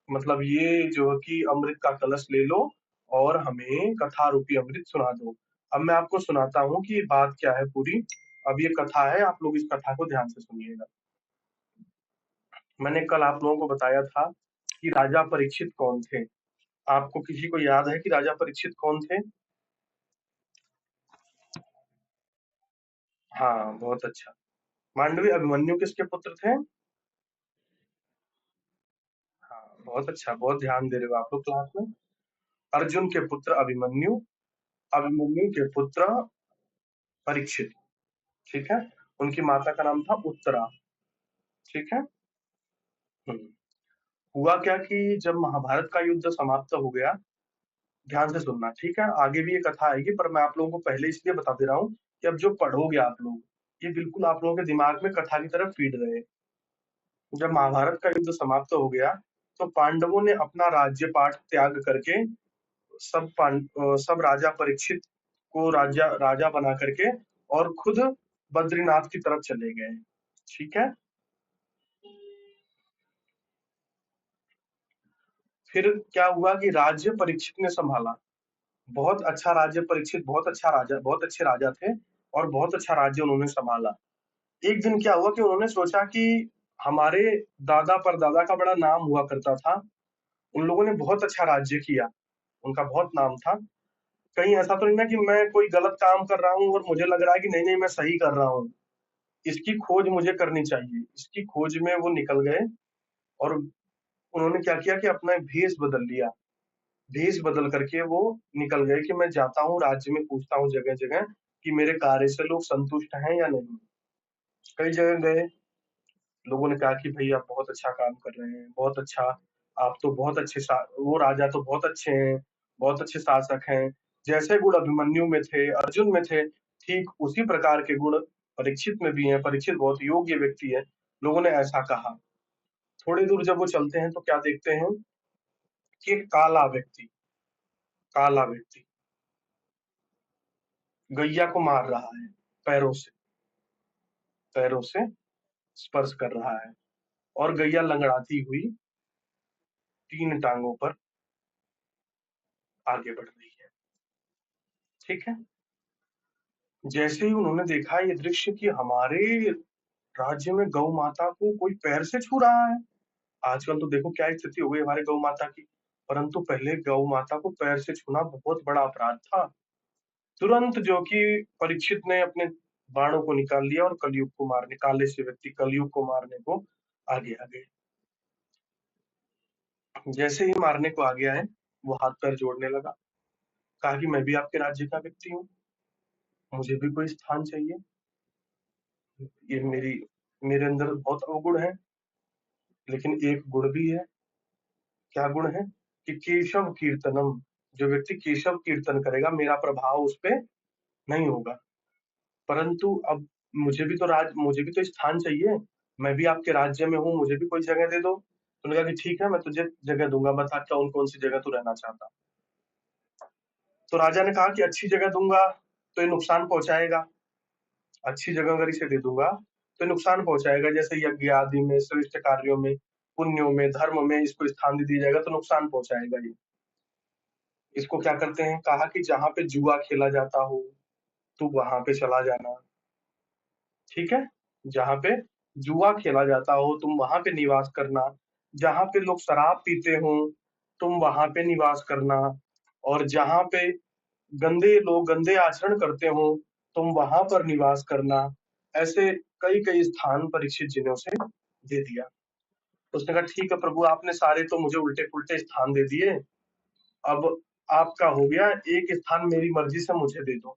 मतलब ये जो है कि अमृत का कलश ले लो और हमें कथा रूपी अमृत सुना दो। अब मैं आपको सुनाता हूँ कि ये बात क्या है पूरी। अब ये कथा है, आप लोग इस कथा को ध्यान से सुनिएगा। मैंने कल आप लोगों को बताया था कि राजा परीक्षित कौन थे। आपको किसी को याद है कि राजा परीक्षित कौन थे? हाँ, बहुत अच्छा। मांडवी अभिमन्यु किसके पुत्र थे? हाँ, बहुत अच्छा, बहुत ध्यान दे रहे हो आप लोग क्लास में। अर्जुन के पुत्र अभिमन्यु, अभिमन्यु के पुत्र परीक्षित, ठीक है। उनकी माता का नाम था उत्तरा, ठीक है। हुआ क्या कि जब महाभारत का युद्ध समाप्त हो गया, ध्यान से सुनना, ठीक है। आगे भी ये कथा आएगी, पर मैं आप लोगों को पहले इसलिए बता दे रहा हूँ कि अब जो पढ़ोगे आप लोग, ये बिल्कुल आप लोगों के दिमाग में कथा की तरफ फीड रहे। जब महाभारत का युद्ध समाप्त हो गया, तो पांडवों ने अपना राज्यपाट त्याग करके सब राजा परीक्षित को राजा राजा बना करके और खुद बद्रीनाथ की तरफ चले गए, ठीक है। फिर क्या हुआ कि राज्य परीक्षित ने संभाला। बहुत अच्छा राज्य परीक्षित, बहुत अच्छा राजा, बहुत अच्छे राजा थे और बहुत अच्छा राज्य उन्होंने संभाला। एक दिन क्या हुआ कि उन्होंने सोचा कि हमारे दादा परदादा का बड़ा नाम हुआ करता था, उन लोगों ने बहुत अच्छा राज्य किया, उनका बहुत नाम था। कहीं ऐसा तो नहीं ना कि मैं कोई गलत काम कर रहा हूँ और मुझे लग रहा है कि नहीं नहीं मैं सही कर रहा हूँ, इसकी खोज मुझे करनी चाहिए। इसकी खोज में वो निकल गए और उन्होंने क्या किया कि अपना भेष बदल लिया। भेष बदल करके वो निकल गए कि मैं जाता हूँ राज्य में, पूछता हूँ जगह जगह कि मेरे कार्य से लोग संतुष्ट हैं या नहीं। कई जगह गए, लोगों ने कहा कि भाई आप बहुत अच्छा काम कर रहे हैं, बहुत अच्छा, आप तो बहुत अच्छे वो राजा तो बहुत अच्छे हैं, बहुत अच्छे शासक हैं। जैसे गुण अभिमन्यु में थे, अर्जुन में थे, ठीक उसी प्रकार के गुण परीक्षित में भी हैं। परीक्षित बहुत योग्य व्यक्ति है, लोगों ने ऐसा कहा। थोड़ी दूर जब वो चलते हैं तो क्या देखते हैं कि एक काला व्यक्ति गैया को मार रहा है, पैरों से, पैरों से स्पर्श कर रहा है और गैया लंगड़ाती हुई 3 टांगों पर आगे बढ़ रही है, ठीक है। जैसे ही उन्होंने देखा ये दृश्य कि हमारे राज्य में गौ माता को कोई पैर से छू रहा है। आजकल तो देखो क्या स्थिति हो गई हमारे गौ माता की, परंतु पहले गौ माता को पैर से छूना बहुत बड़ा अपराध था। तुरंत जो कि परीक्षित ने अपने बाणों को निकाल लिया और कलयुग को मारने, काले से व्यक्ति कलयुग को मारने को आगे आ गए। जैसे ही मारने को आ गया है, वो हाथ पैर जोड़ने लगा, कहा कि मैं भी आपके राज्य का व्यक्ति हूँ, मुझे भी कोई स्थान चाहिए। ये मेरे अंदर बहुत अवगुण है, लेकिन एक गुण भी है। क्या गुण है कि केशव कीर्तनम, जो व्यक्ति केशव कीर्तन करेगा मेरा प्रभाव उस पे नहीं होगा। परंतु अब मुझे भी तो स्थान चाहिए, मैं भी आपके राज्य में हूँ, मुझे भी कोई जगह दे दो। तो उन्होंने कहा कि ठीक है मैं तुझे जगह दूंगा, बता कौन कौन सी जगह तू रहना चाहता। तो राजा ने कहा कि अच्छी जगह दूंगा तो ये नुकसान पहुंचाएगा, अच्छी जगह अगर इसे दे दूंगा तो नुकसान पहुंचाएगा, जैसे यज्ञ आदि में, श्रेष्ठ कार्यों में, पुण्यों में, धर्म में इसको स्थान दे दिया जाएगा तो नुकसान पहुंचाएगा ये। इसको क्या करते हैं, कहा कि जहां पे जुआ खेला जाता हो तू वहां पे चला जाना, ठीक है। जहां पे जुआ खेला जाता हो तुम वहां पे निवास करना, जहां पे लोग शराब पीते हो तुम वहां पे निवास करना, और जहां पे गंदे लोग गंदे आचरण करते हो तुम वहां पर निवास करना। ऐसे कई कई स्थान परीक्षित जी ने उसे दे दिया। उसने कहा ठीक है प्रभु, आपने सारे तो मुझे उल्टे पुल्टे स्थान दे दिए, अब आपका हो गया, एक स्थान मेरी मर्जी से मुझे दे दो।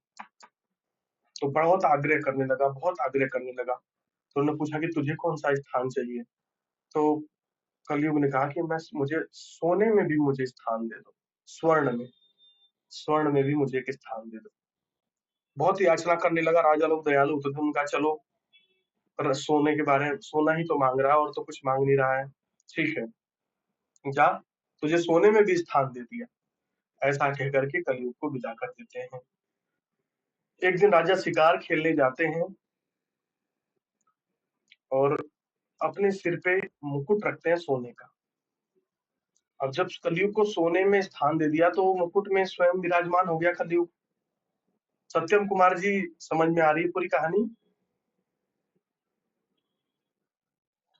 तो बहुत आग्रह करने लगा, बहुत आग्रह करने लगा। तो उन्होंने पूछा कि तुझे कौन सा स्थान चाहिए। तो कलयुग ने कहा कि मैं मुझे सोने में भी मुझे स्थान दे दो, स्वर्ण में, स्वर्ण में भी मुझे एक स्थान दे दो। बहुत याचना करने लगा। राजा लोग दयालु होते थे, उनका चलो, पर सोने के बारे में, सोना ही तो मांग रहा है और तो कुछ मांग नहीं रहा है, ठीक है जा, तुझे सोने में भी स्थान दे दिया। ऐसा कह करके कलयुग को विदा कर देते हैं। एक दिन राजा शिकार खेलने जाते हैं और अपने सिर पे मुकुट रखते हैं सोने का। अब जब कलयुग को सोने में स्थान दे दिया तो मुकुट में स्वयं विराजमान हो गया कलयुग। सत्यम कुमार जी, समझ में आ रही है पूरी कहानी?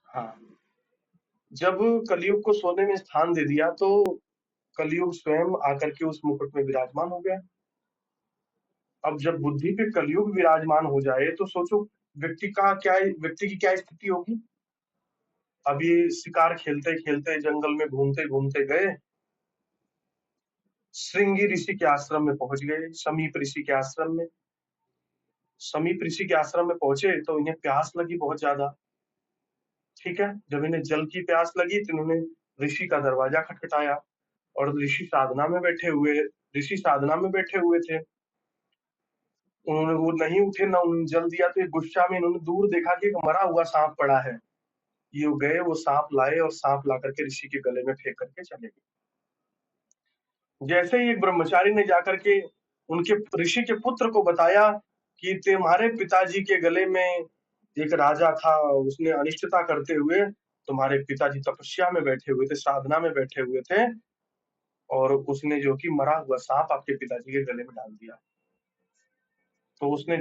हाँ। जब कलयुग को सोने में स्थान दे दिया तो कलयुग स्वयं आकर के उस मुकुट में विराजमान हो गया। अब जब बुद्धि पे कलयुग विराजमान हो जाए तो सोचो व्यक्ति की क्या स्थिति होगी। अब ये शिकार खेलते खेलते जंगल में घूमते घूमते गए श्रृंगी ऋषि के आश्रम में पहुंच गए, समीप ऋषि के आश्रम में। समीप ऋषि के आश्रम में पहुंचे तो इन्हें प्यास लगी बहुत ज्यादा। ठीक है, जब इन्हें जल की प्यास लगी तो इन्होंने ऋषि का दरवाजा खटखटाया, और ऋषि साधना में बैठे हुए थे। उन्होंने वो नहीं उठे, ना उन्होंने जल दिया, तो गुस्सा में इन्होंने दूर देखा कि एक मरा हुआ सांप पड़ा है। ये गए, वो सांप लाए और सांप ला करके ऋषि के गले में फेंक करके चले गए। जैसे ही एक ब्रह्मचारी ने जाकर के उनके ऋषि के पुत्र को बताया कि तुम्हारे पिताजी के गले में एक राजा था, उसने अनिष्टता करते हुए तुम्हारे पिताजी तपस्या में बैठे हुए थे, साधना में बैठे हुए थे, और उसने जो कि मरा हुआ सांप आपके पिताजी के गले में डाल दिया। तो उसने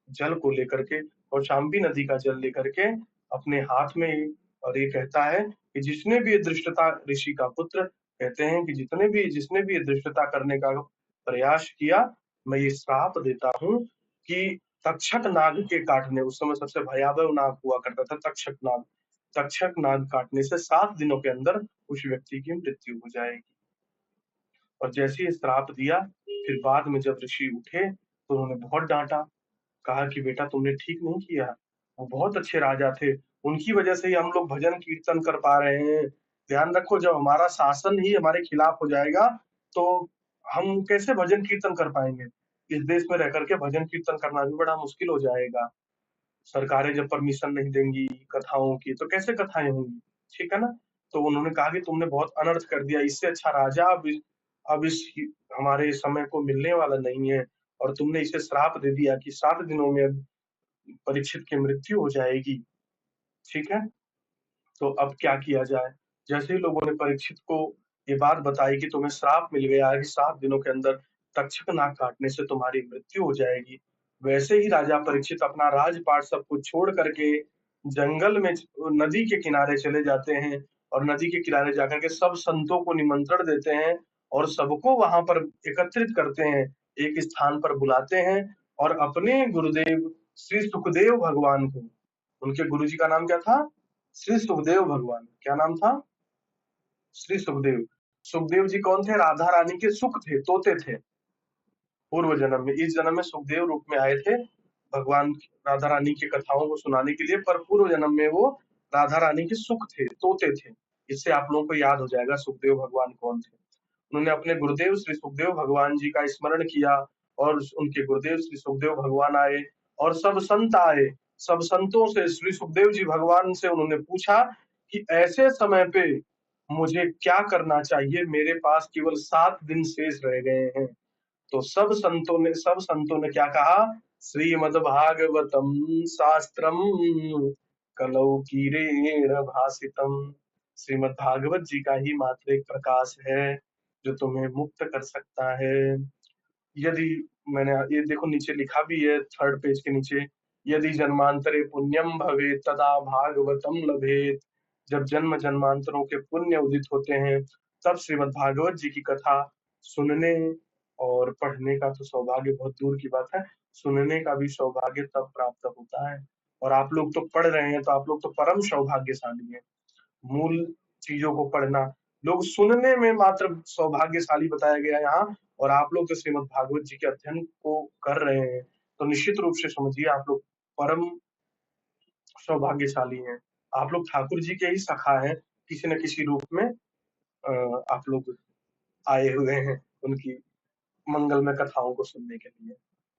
जल को लेकर के और शाम्बी नदी का जल लेकर के अपने हाथ में, और ये कहता है कि जिसने भी ये दृष्टता, ऋषि का पुत्र कहते हैं कि जिसने भी ये दृष्टता करने का प्रयास किया, मैं ये श्राप देता हूँ कि तक्षक नाग के काटने, उस समय सबसे भयावह नाग हुआ करता था तक्षक नाग काटने से 7 दिनों के अंदर उस व्यक्ति की मृत्यु हो जाएगी। और जैसे ही श्राप दिया, फिर बाद में जब ऋषि उठे तो उन्होंने बहुत डांटा, कहा कि बेटा तुमने ठीक नहीं किया, वो बहुत अच्छे राजा थे, उनकी वजह से ही हम लोग भजन कीर्तन कर पा रहे हैं। ध्यान रखो, जब हमारा शासन ही हमारे खिलाफ हो जाएगा तो हम कैसे भजन कीर्तन कर पाएंगे। इस देश में रह करके भजन कीर्तन करना भी बड़ा मुश्किल हो जाएगा। सरकारें जब परमिशन नहीं देंगी कथाओं की तो कैसे कथाएं होंगी, ठीक है ना। तो उन्होंने कहा कि तुमने बहुत अनर्थ कर दिया, इससे अच्छा राजा अब इस हमारे समय को मिलने वाला नहीं है, और तुमने इसे श्राप दे दिया कि 7 दिनों में परीक्षित की मृत्यु हो जाएगी। ठीक है, तो अब क्या किया जाए। जैसे ही लोगों ने परीक्षित को ये बात बताई कि तुम्हें श्राप मिल गया है कि 7 दिनों के अंदर तक्षक नाग काटने से तुम्हारी मृत्यु हो जाएगी, वैसे ही राजा परीक्षित अपना राजपाट सब कुछ छोड़ करके जंगल में नदी के किनारे चले जाते हैं, और नदी के किनारे जाकर के सब संतों को निमंत्रण देते हैं, और सबको वहां पर एकत्रित करते हैं, एक स्थान पर बुलाते हैं, और अपने गुरुदेव श्री सुखदेव भगवान को, उनके गुरुजी का नाम क्या था, श्री सुखदेव भगवान, क्या नाम था, श्री सुखदेव। सुखदेव जी कौन थे, राधा रानी के सुख थे, तोते थे पूर्व जन्म में। इस जन्म में सुखदेव रूप में आए थे भगवान राधा रानी की कथाओं को सुनाने के लिए, पर पूर्व जन्म में वो राधा रानी के सुख थे, तोते थे। इससे आप लोगों को याद हो जाएगा सुखदेव भगवान कौन थे। उन्होंने अपने गुरुदेव श्री सुखदेव भगवान जी का स्मरण किया, और उनके गुरुदेव श्री सुखदेव भगवान आए, और सब संत आए। सब संतों से श्री सुखदेव जी भगवान से उन्होंने पूछा कि ऐसे समय पे मुझे क्या करना चाहिए, मेरे पास केवल 7 दिन शेष रह गए हैं। तो सब संतों ने क्या कहा, श्रीमद्भागवतम शास्त्रम कलौ कीरेण भासितम। श्रीमद् भागवत जी का ही मात्र एक प्रकाश है जो तुम्हें मुक्त कर सकता है। यदि, मैंने ये देखो नीचे लिखा भी है 3rd पेज के नीचे, यदि जन्मांतरे पुण्यम भवेत तदा भागवतम लभेत। जब जन्म जन्मांतरों के पुण्य उदित होते हैं तब श्रीमद् भागवत जी की कथा सुनने और पढ़ने का तो सौभाग्य बहुत दूर की बात है, सुनने का भी सौभाग्य तब प्राप्त होता है। और आप लोग तो पढ़ रहे हैं तो आप लोग तो परम सौभाग्यशाली हैं। मूल चीजों को पढ़ना, लोग सुनने में मात्र सौभाग्यशाली बताया गया यहाँ, और आप लोग तो श्रीमद् भागवत जी के अध्ययन को कर रहे हैं, तो निश्चित रूप से समझिए आप लोग परम सौभाग्यशाली हैं। आप लोग ठाकुर जी के ही सखा हैं, किसी न किसी रूप में आप लोग आए हुए हैं उनकी मंगलमय कथाओं को सुनने के लिए।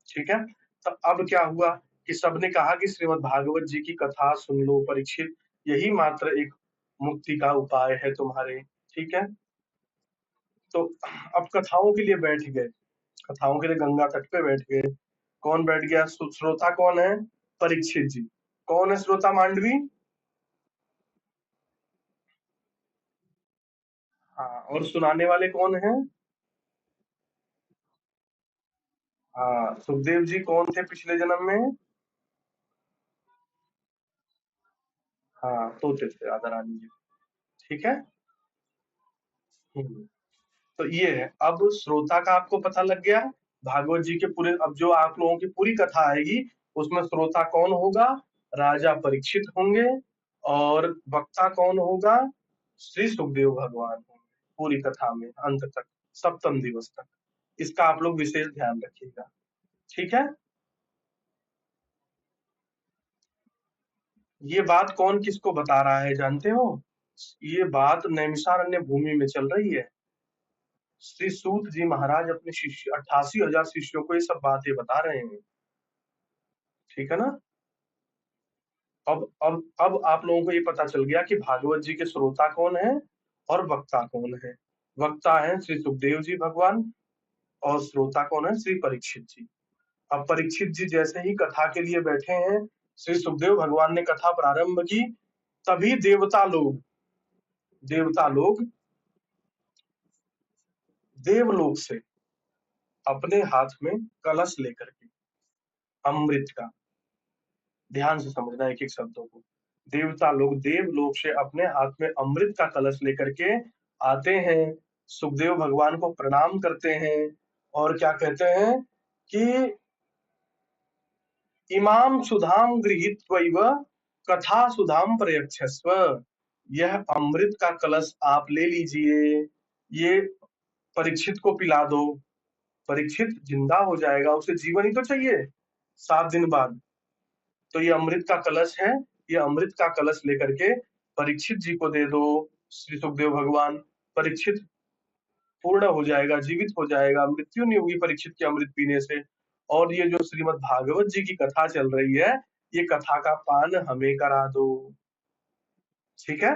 ठीक है, तो अब क्या हुआ कि सबने कहा कि श्रीमद् भागवत जी की कथा सुन लो परीक्षित, यही मात्र एक मुक्ति का उपाय है तुम्हारे। ठीक है, तो अब कथाओं के लिए बैठ गए, कथाओं के लिए गंगा तट पे बैठ गए। कौन बैठ गया, श्रोता कौन है, परीक्षित जी। कौन है श्रोता मांडवी, हाँ, और सुनाने वाले कौन है, हाँ, सुखदेव जी कौन थे पिछले जन्म में, हाँ, तोते थे राधा रानी जी। ठीक है, हम्म। तो ये है, अब श्रोता का आपको पता लग गया। भागवत जी के पूरे, अब जो आप लोगों की पूरी कथा आएगी उसमें श्रोता कौन होगा, राजा परीक्षित होंगे, और वक्ता कौन होगा, श्री सुखदेव भगवान होंगे पूरी कथा में अंत तक। सप्तम दिवस तक। इसका आप लोग विशेष ध्यान रखिएगा, ठीक है। ये बात कौन किसको बता रहा है जानते हो? ये बात नैमिषारण्य भूमि में चल रही है। श्री सूत जी महाराज अपने शिष्य 88,000 शिष्यों को ये सब बातें बता रहे हैं, ठीक है ना। अब आप लोगों को ये पता चल गया कि भागवत जी के श्रोता कौन है और वक्ता कौन है। वक्ता है श्री सुखदेव जी भगवान और श्रोता कौन है? श्री परीक्षित जी। अब परीक्षित जी जैसे ही कथा के लिए बैठे हैं, श्री सुखदेव भगवान ने कथा प्रारंभ की, तभी देवता लोग देवलोक से अपने हाथ में कलश लेकर के, अमृत का, ध्यान से समझना एक एक शब्दों को, देवता लोग देवलोक से अपने हाथ में अमृत का कलश लेकर के आते हैं, सुखदेव भगवान को प्रणाम करते हैं और क्या कहते हैं कि इमाम सुधाम गृहीत्वैव कथा सुधाम प्रयच्छस्व। यह अमृत का कलश आप ले लीजिए, ये परीक्षित को पिला दो। परीक्षित जिंदा हो जाएगा, उसे जीवन ही तो चाहिए 7 दिन बाद। तो ये अमृत का कलश है, ये अमृत का कलश लेकर के परीक्षित जी को दे दो। श्री सुखदेव भगवान, परीक्षित पूर्ण हो जाएगा, जीवित हो जाएगा, मृत्यु नहीं होगी परीक्षित के अमृत पीने से। और ये जो श्रीमद् भागवत जी की कथा चल रही है, ये कथा का पान हमें करा दो, ठीक है।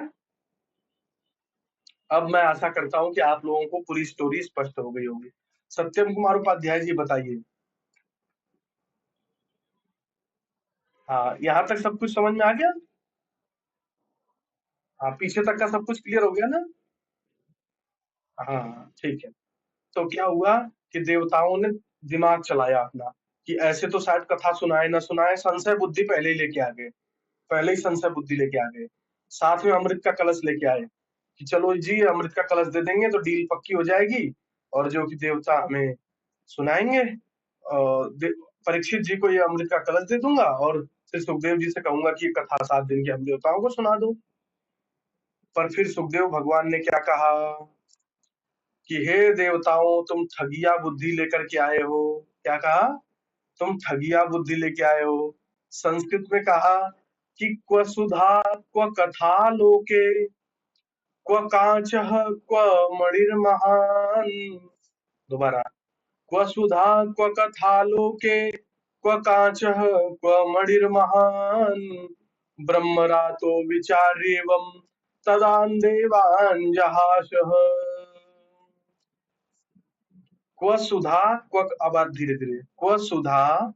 अब मैं आशा करता हूँ कि आप लोगों को पूरी स्टोरी स्पष्ट हो गई होगी। सत्यम कुमार उपाध्याय जी बताइए। हाँ, यहाँ तक सब कुछ समझ में आ गया? हाँ, पीछे तक का सब कुछ क्लियर हो गया ना? हाँ, ठीक है। तो क्या हुआ कि देवताओं ने दिमाग चलाया अपना कि ऐसे तो शायद कथा सुनाए ना सुनाए, संशय बुद्धि पहले ही लेके आ गए, पहले ही संशय बुद्धि लेके आ गए। साथ में अमृत का कलश लेके आए कि चलो जी अमृत का कलश दे देंगे तो डील पक्की हो जाएगी और जो कि देवता हमें सुनाएंगे। और परीक्षित जी को ये अमृत का कलश दे दूंगा और फिर सुखदेव जी से कहूंगा कि ये कथा 7 दिन के हम देवताओं को सुना दो। पर फिर सुखदेव भगवान ने क्या कहा कि हे देवताओं, तुम ठगिया बुद्धि लेकर के आए हो। क्या कहा? तुम ठगिया बुद्धि लेके आए हो। संस्कृत में कहा कि क्व सुधा क्व कथा लोके क्व कांचः क्व मणिर्महान। दोबारा, क्व सुधा क्व कथा लोके क्व कांचः क्व मणिर्महान ब्रह्मरातो विचार्येवं तदान देवान जहाशः। क्व सुधा क्व, अब धीरे धीरे, क्व सुधा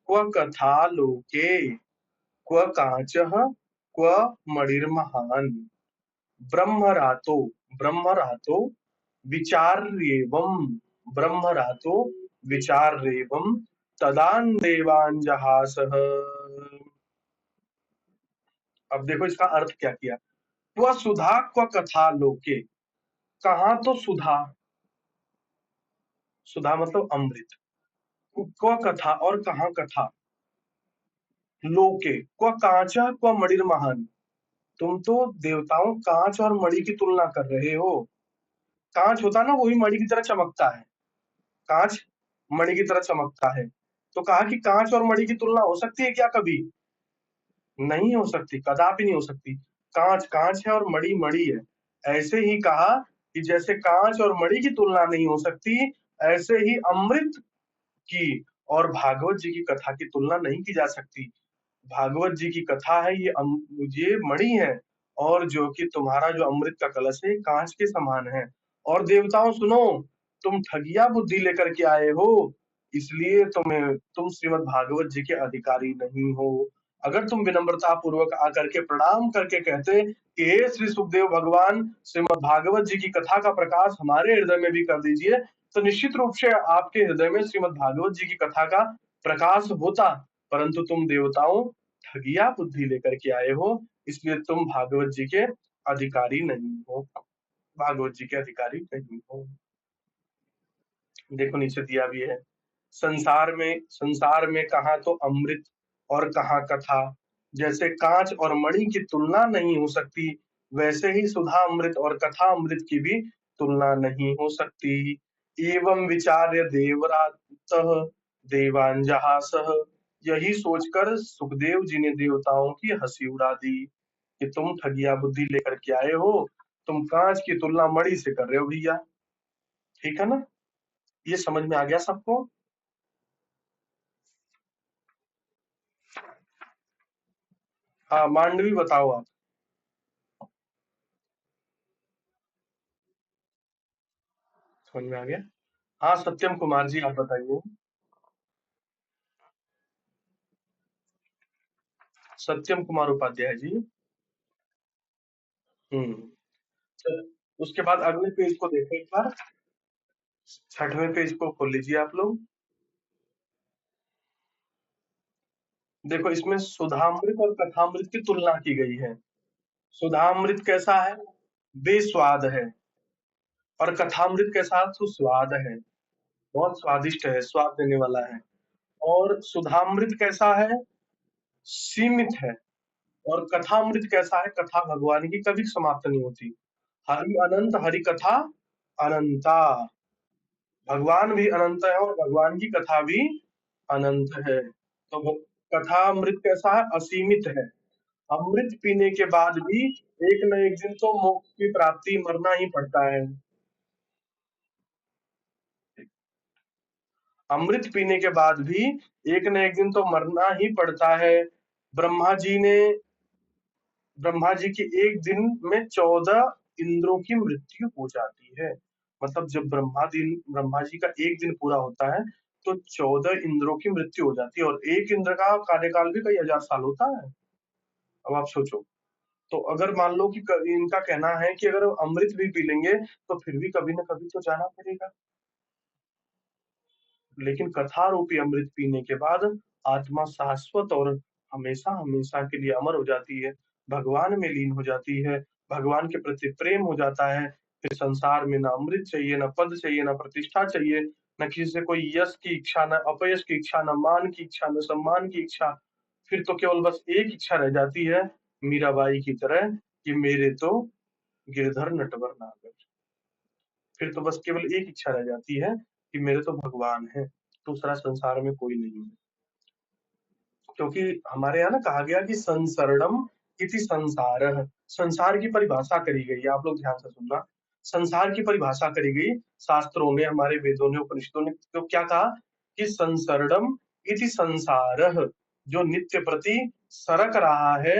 क्व कथा लोके क्व कांचः क्व मणिर्महान ब्रह्मरातो, ब्रह्मरातो विचार्येवं, ब्रह्मरातो विचार्येवं तदान देवान जहासः। अब देखो इसका अर्थ क्या किया। क्व सुधा क्व कथा लोके, कहाँ तो सुधा, सुधा मतलब अमृत, क्व कथा और कहाँ कथा, लोके क्व कांचा क्व मणिर्महान, तुम तो देवताओं कांच और मणि की तुलना कर रहे हो। कांच होता ना वही मणि की तरह चमकता है, कांच मणि की तरह चमकता है। तो कहा कि कांच और मणि की तुलना हो सकती है क्या कभी? नहीं हो सकती, कदापि नहीं हो सकती। कांच कांच है और मणि मणि है। ऐसे ही कहा कि जैसे कांच और मणि की तुलना नहीं हो सकती, ऐसे ही अमृत की और भागवत जी की कथा की तुलना नहीं की जा सकती। भागवत जी की कथा है, ये मणि है और जो कि तुम्हारा जो अमृत का कलश है कांच के समान है। और देवताओं सुनो, तुम ठगिया बुद्धि लेकर के आए हो, इसलिए तुम श्रीमद् भागवत जी के अधिकारी नहीं हो। अगर तुम विनम्रता पूर्वक आकर के प्रणाम करके कहते कि हे श्री सुखदेव भगवान, श्रीमद् भागवत जी की कथा का प्रकाश हमारे हृदय में भी कर दीजिए, तो निश्चित रूप से आपके हृदय में श्रीमद् भागवत जी की कथा का प्रकाश होता। परंतु तुम देवताओं ठगिया बुद्धि लेकर के आए हो, इसलिए तुम भागवत जी के अधिकारी नहीं हो, भागवत जी के अधिकारी नहीं हो। देखो नीचे दिया भी है, संसार में कहाँ तो अमृत और कहाँ कथा, जैसे कांच और मणि की तुलना नहीं हो सकती, वैसे ही सुधा अमृत और कथा अमृत की भी तुलना नहीं हो सकती। एवं विचार्य देवरातः देवान जहासः। यही सोचकर सुखदेव जी ने देवताओं की हंसी उड़ा दी कि तुम ठगिया बुद्धि लेकर के आए हो, तुम कांच की तुलना मणि से कर रहे हो भैया। ठीक है ना, ये समझ में आ गया सबको? हाँ, मांडवी बताओ आप। समझ में आ गया? हाँ, सत्यम कुमार जी आप बताइए। सत्यम कुमार उपाध्याय जी। हम्म। चल, उसके बाद अगले पेज को देखो एक बार। 6वें पेज को खोल लीजिए आप लोग। देखो इसमें सुधामृत और कथामृत की तुलना की गई है। सुधामृत कैसा है? बेस्वाद है। और कथामृत कैसा है? सुस्वाद है। बहुत स्वादिष्ट है, स्वाद देने वाला है। और सुधामृत कैसा है? सीमित है। और कथामृत कैसा है? कथा भगवान की कभी समाप्त नहीं होती। हरि अनंत, हरि कथा अनंता। भगवान भी अनंत है और भगवान की कथा भी अनंत है। तो कथा अमृत कैसा है? असीमित है। अमृत पीने के बाद भी एक न एक दिन तो मोक्ष की प्राप्ति, मरना ही पड़ता है। अमृत पीने के बाद भी एक न एक दिन तो मरना ही पड़ता है। ब्रह्मा जी ने ब्रह्मा जी की एक दिन में 14 इंद्रों की मृत्यु हो जाती है। मतलब जब ब्रह्मा जी का एक दिन पूरा होता है तो 14 इंद्रों की मृत्यु हो जाती है, और एक इंद्र का कार्यकाल भी कई हजार साल होता है। अब आप सोचो, तो अगर मान लो कि इनका कहना है कि अगर अमृत भी पी लेंगे तो फिर भी कभी ना कभी तो जाना पड़ेगा। लेकिन कथा रूपी अमृत पीने के बाद आत्मा शाश्वत और हमेशा हमेशा के लिए अमर हो जाती है, भगवान में लीन हो जाती है, भगवान के प्रति प्रेम हो जाता है। फिर संसार में ना अमृत चाहिए, ना पद चाहिए, ना प्रतिष्ठा चाहिए, न किसी से कोई यश की इच्छा, न अपयश की इच्छा, न मान की इच्छा, न सम्मान की इच्छा। फिर तो केवल बस एक इच्छा रह जाती है, मीराबाई की तरह, कि मेरे तो गिरधर नटवर नागर। फिर तो बस केवल एक इच्छा रह जाती है कि मेरे तो भगवान है, दूसरा संसार में कोई नहीं है। क्योंकि हमारे यहाँ ना कहा गया कि संसरणम इति संसारः। संसार की परिभाषा करी गई है, आप लोग ध्यान से सुनना। संसार की परिभाषा करी गई शास्त्रों ने, हमारे वेदों ने, उपनिषदों ने। तो क्या कहा कि संसरणम इति संसारः, जो नित्य प्रति सरक रहा है,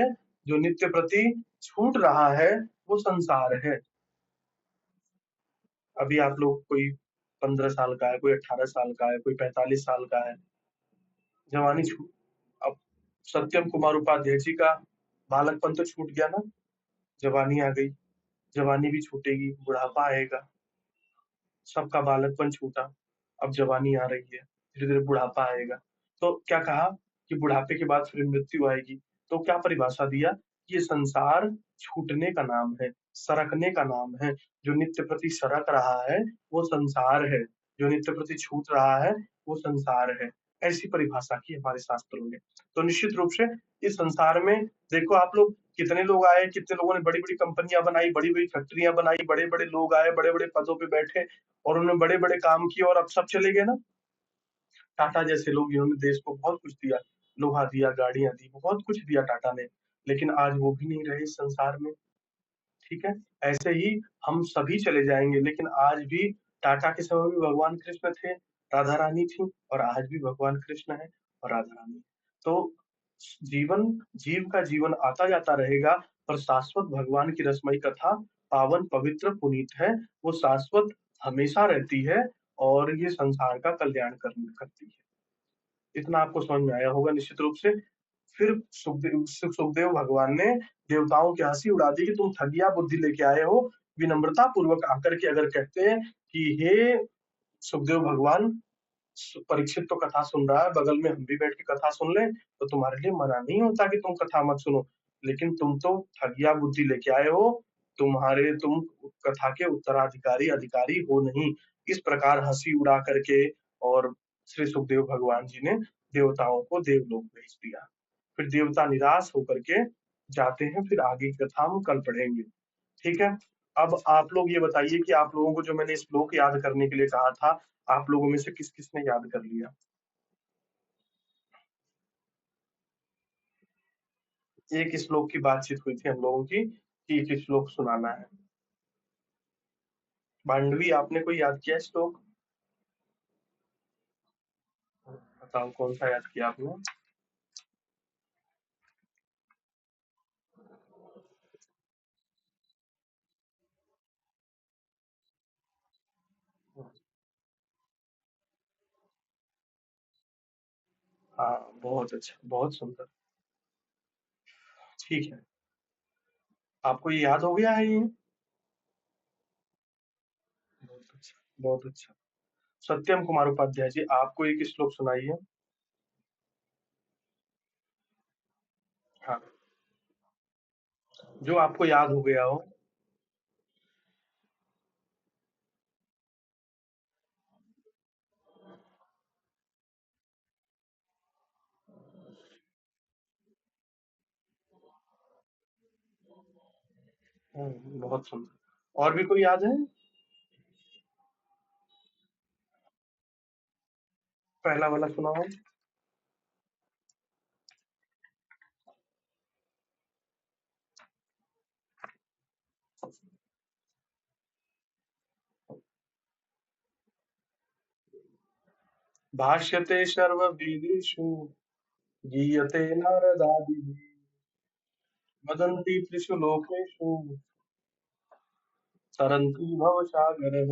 जो नित्य प्रति छूट रहा है, वो संसार है। अभी आप लोग, कोई 15 साल का है, कोई 18 साल का है, कोई 45 साल का है, जवानी छूट। अब सत्यम कुमार उपाध्याय जी का बालकपन तो छूट गया ना, जवानी आ गई, जवानी भी छूटेगी, बुढ़ापा आएगा। सबका बालकपन छूटा, अब जवानी आ रही है, धीरे धीरे बुढ़ापा आएगा। तो क्या कहा कि बुढ़ापे के बाद फिर मृत्यु आएगी। तो क्या परिभाषा दिया? ये संसार छूटने का नाम है, सरकने का नाम है। जो नित्य प्रति सरक रहा है वो संसार है, जो नित्य प्रति छूट रहा है वो संसार है। ऐसी परिभाषा की हमारे शास्त्रों ने। तो निश्चित रूप से इस संसार में देखो आप लोग, कितने लोग आए, कितने लोगों ने बड़ी बड़ी कंपनियां बनाई, बड़ी बड़ी फैक्ट्रियां बनाई, बड़े बड़े लोग आए, बड़े बड़े पदों पे बैठे, और उन्होंने बड़े बड़े काम किए, और अब सब चले गए ना। टाटा जैसे लोग, जिन्होंने देश को बहुत कुछ दिया, लोहा दिया, गाड़ियां दी, बहुत कुछ दिया टाटा ने, लेकिन आज वो भी नहीं रहे इस संसार में। ठीक है, ऐसे ही हम सभी चले जाएंगे, लेकिन आज भी टाटा के समय भी भगवान कृष्ण थे, राधा रानी थी, और आज भी भगवान कृष्ण है और राधा रानी। तो जीवन, जीव का जीवन आता जाता रहेगा, पर शाश्वत भगवान की रसमयी कथा पावन पवित्र पुनीत है, वो शाश्वत हमेशा रहती है, और ये संसार का कल्याण करती है। इतना आपको समझ में आया होगा निश्चित रूप से। फिर सुखदेव भगवान ने देवताओं की हंसी उड़ा दी कि तुम ठगिया बुद्धि लेके आए हो। विनम्रता पूर्वक आकर के अगर कहते हैं कि हे सुखदेव भगवान, परीक्षित तो कथा सुन रहा है, बगल में हम भी बैठ के कथा सुन ले, तो तुम्हारे लिए मना नहीं होता कि तुम कथा मत सुनो। लेकिन तुम तो ठगिया बुद्धि लेके आए हो, तुम कथा के उत्तराधिकारी अधिकारी हो नहीं। इस प्रकार हंसी उड़ा करके, और श्री सुखदेव भगवान जी ने देवताओं को देवलोक भेज दिया। फिर देवता निराश होकर के जाते हैं। फिर आगे की कथा हम कल पढ़ेंगे। ठीक है, अब आप लोग ये बताइए कि आप लोगों को जो मैंने श्लोक याद करने के लिए कहा था, आप लोगों में से किस-किसने याद कर लिया? एक श्लोक की बातचीत हुई थी हम लोगों की कि एक श्लोक सुनाना है। मांडवी, आपने कोई याद किया श्लोक? बताओ कौन सा याद किया आपने? हाँ, बहुत अच्छा, बहुत सुंदर। ठीक है। आपको ये याद हो गया है ये? बहुत अच्छा, बहुत अच्छा। सत्यम कुमार उपाध्याय जी, आपको एक श्लोक सुनाइए। हाँ, जो आपको याद हो गया हो। बहुत सुंदर। और भी कोई याद है? पहला वाला सुनाओ। भाष्यते सर्ववेदेषु गीयते नारदादिभिः वदन्ति त्रिषु लोकेषु तरन्ति भवसागरः।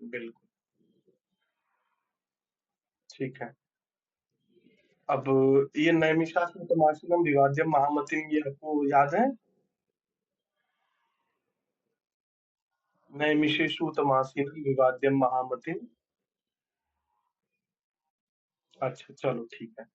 बिल्कुल। ठीक है। अब ये नैमिषारण्य तमाशिलम विवाद्यम महामतिम, ये आपको याद है? नैमिषेषु तमाशिलम विवाद्यम महामतिम। अच्छा, चलो ठीक है।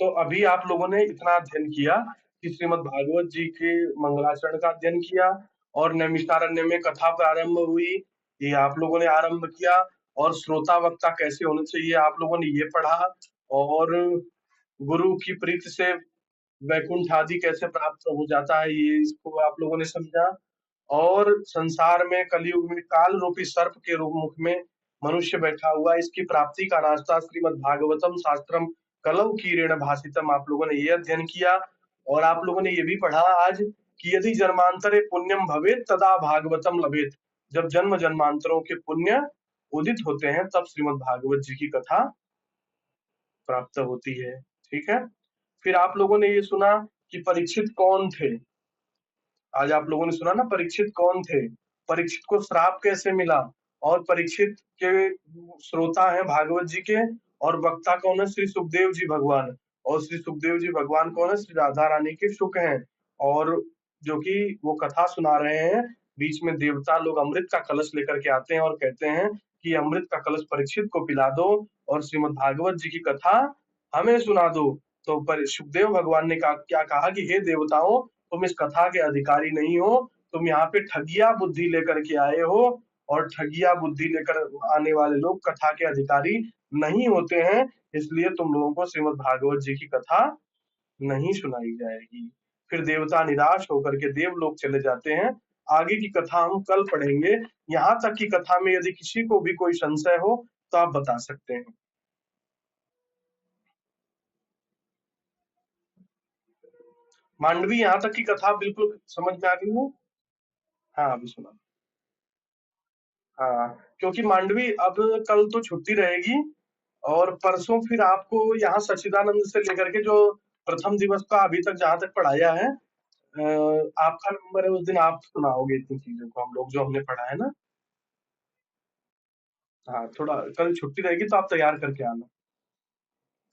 तो अभी आप लोगों ने इतना अध्ययन किया कि श्रीमद् भागवत जी के मंगलाचरण का अध्ययन किया, और नैमिषारण्य में कथा प्रारंभ हुई, ये आप लोगों ने आरंभ किया, और श्रोता वक्ता कैसे होने चाहिए आप लोगों ने ये पढ़ा, और गुरु की प्रीति से वैकुंठ आदि कैसे प्राप्त हो जाता है, ये इसको आप लोगों ने समझा। और संसार में कलयुग में काल रूपी सर्प के रूप मुख में मनुष्य बैठा हुआ है, इसकी प्राप्ति का रास्ता श्रीमद् भागवतम शास्त्रम कलौ कीरेण भाषितम, आप लोगों ने ये अध्ययन किया। और आप लोगों ने ये भी पढ़ा आज कि यदि जन्मांतरे पुण्यम भवेत तदा भागवतम लभेत, जब जन्म जन्मांतरों के पुण्य उदित होते हैं तब श्रीमद् भागवत जी की कथा प्राप्त होती है। ठीक है। फिर आप लोगों ने ये सुना कि परीक्षित कौन थे। आज आप लोगों ने सुना ना परीक्षित कौन थे, परीक्षित को श्राप कैसे मिला, और परीक्षित के श्रोता हैं भागवत जी के, और वक्ता कौन है, श्री सुखदेव जी भगवान। और श्री सुखदेव जी भगवान कौन है, श्री राधा रानी के शुक हैं। और जो कि वो कथा सुना रहे हैं, बीच में देवता लोग अमृत का कलश लेकर के आते हैं और कहते हैं कि अमृत का कलश परीक्षित को पिला दो और श्रीमद् भागवत जी की कथा हमें सुना दो। तो पर सुखदेव भगवान ने क्या कहा कि हे देवताओं, तुम इस कथा के अधिकारी नहीं हो, तुम यहाँ पे ठगिया बुद्धि लेकर के आए हो, और ठगिया बुद्धि लेकर आने वाले लोग कथा के अधिकारी नहीं होते हैं, इसलिए तुम लोगों को श्रीमद् भागवत जी की कथा नहीं सुनाई जाएगी। फिर देवता निराश होकर के देवलोक चले जाते हैं। आगे की कथा हम कल पढ़ेंगे। यहाँ तक की कथा में यदि किसी को भी कोई संशय हो तो आप बता सकते हैं। मांडवी, यहाँ तक की कथा बिल्कुल समझ में आ गई है? हाँ, अभी सुना। हाँ, क्योंकि मांडवी अब कल तो छुट्टी रहेगी, और परसों फिर आपको यहाँ सच्चिदानंद से लेकर के जो प्रथम दिवस का अभी तक जहाँ तक पढ़ाया है, आपका नंबर है, उस दिन आप सुनाओगे इतनी चीजों को हम लोग जो हमने पढ़ा है ना। हाँ, थोड़ा कल छुट्टी रहेगी तो आप तैयार करके आना।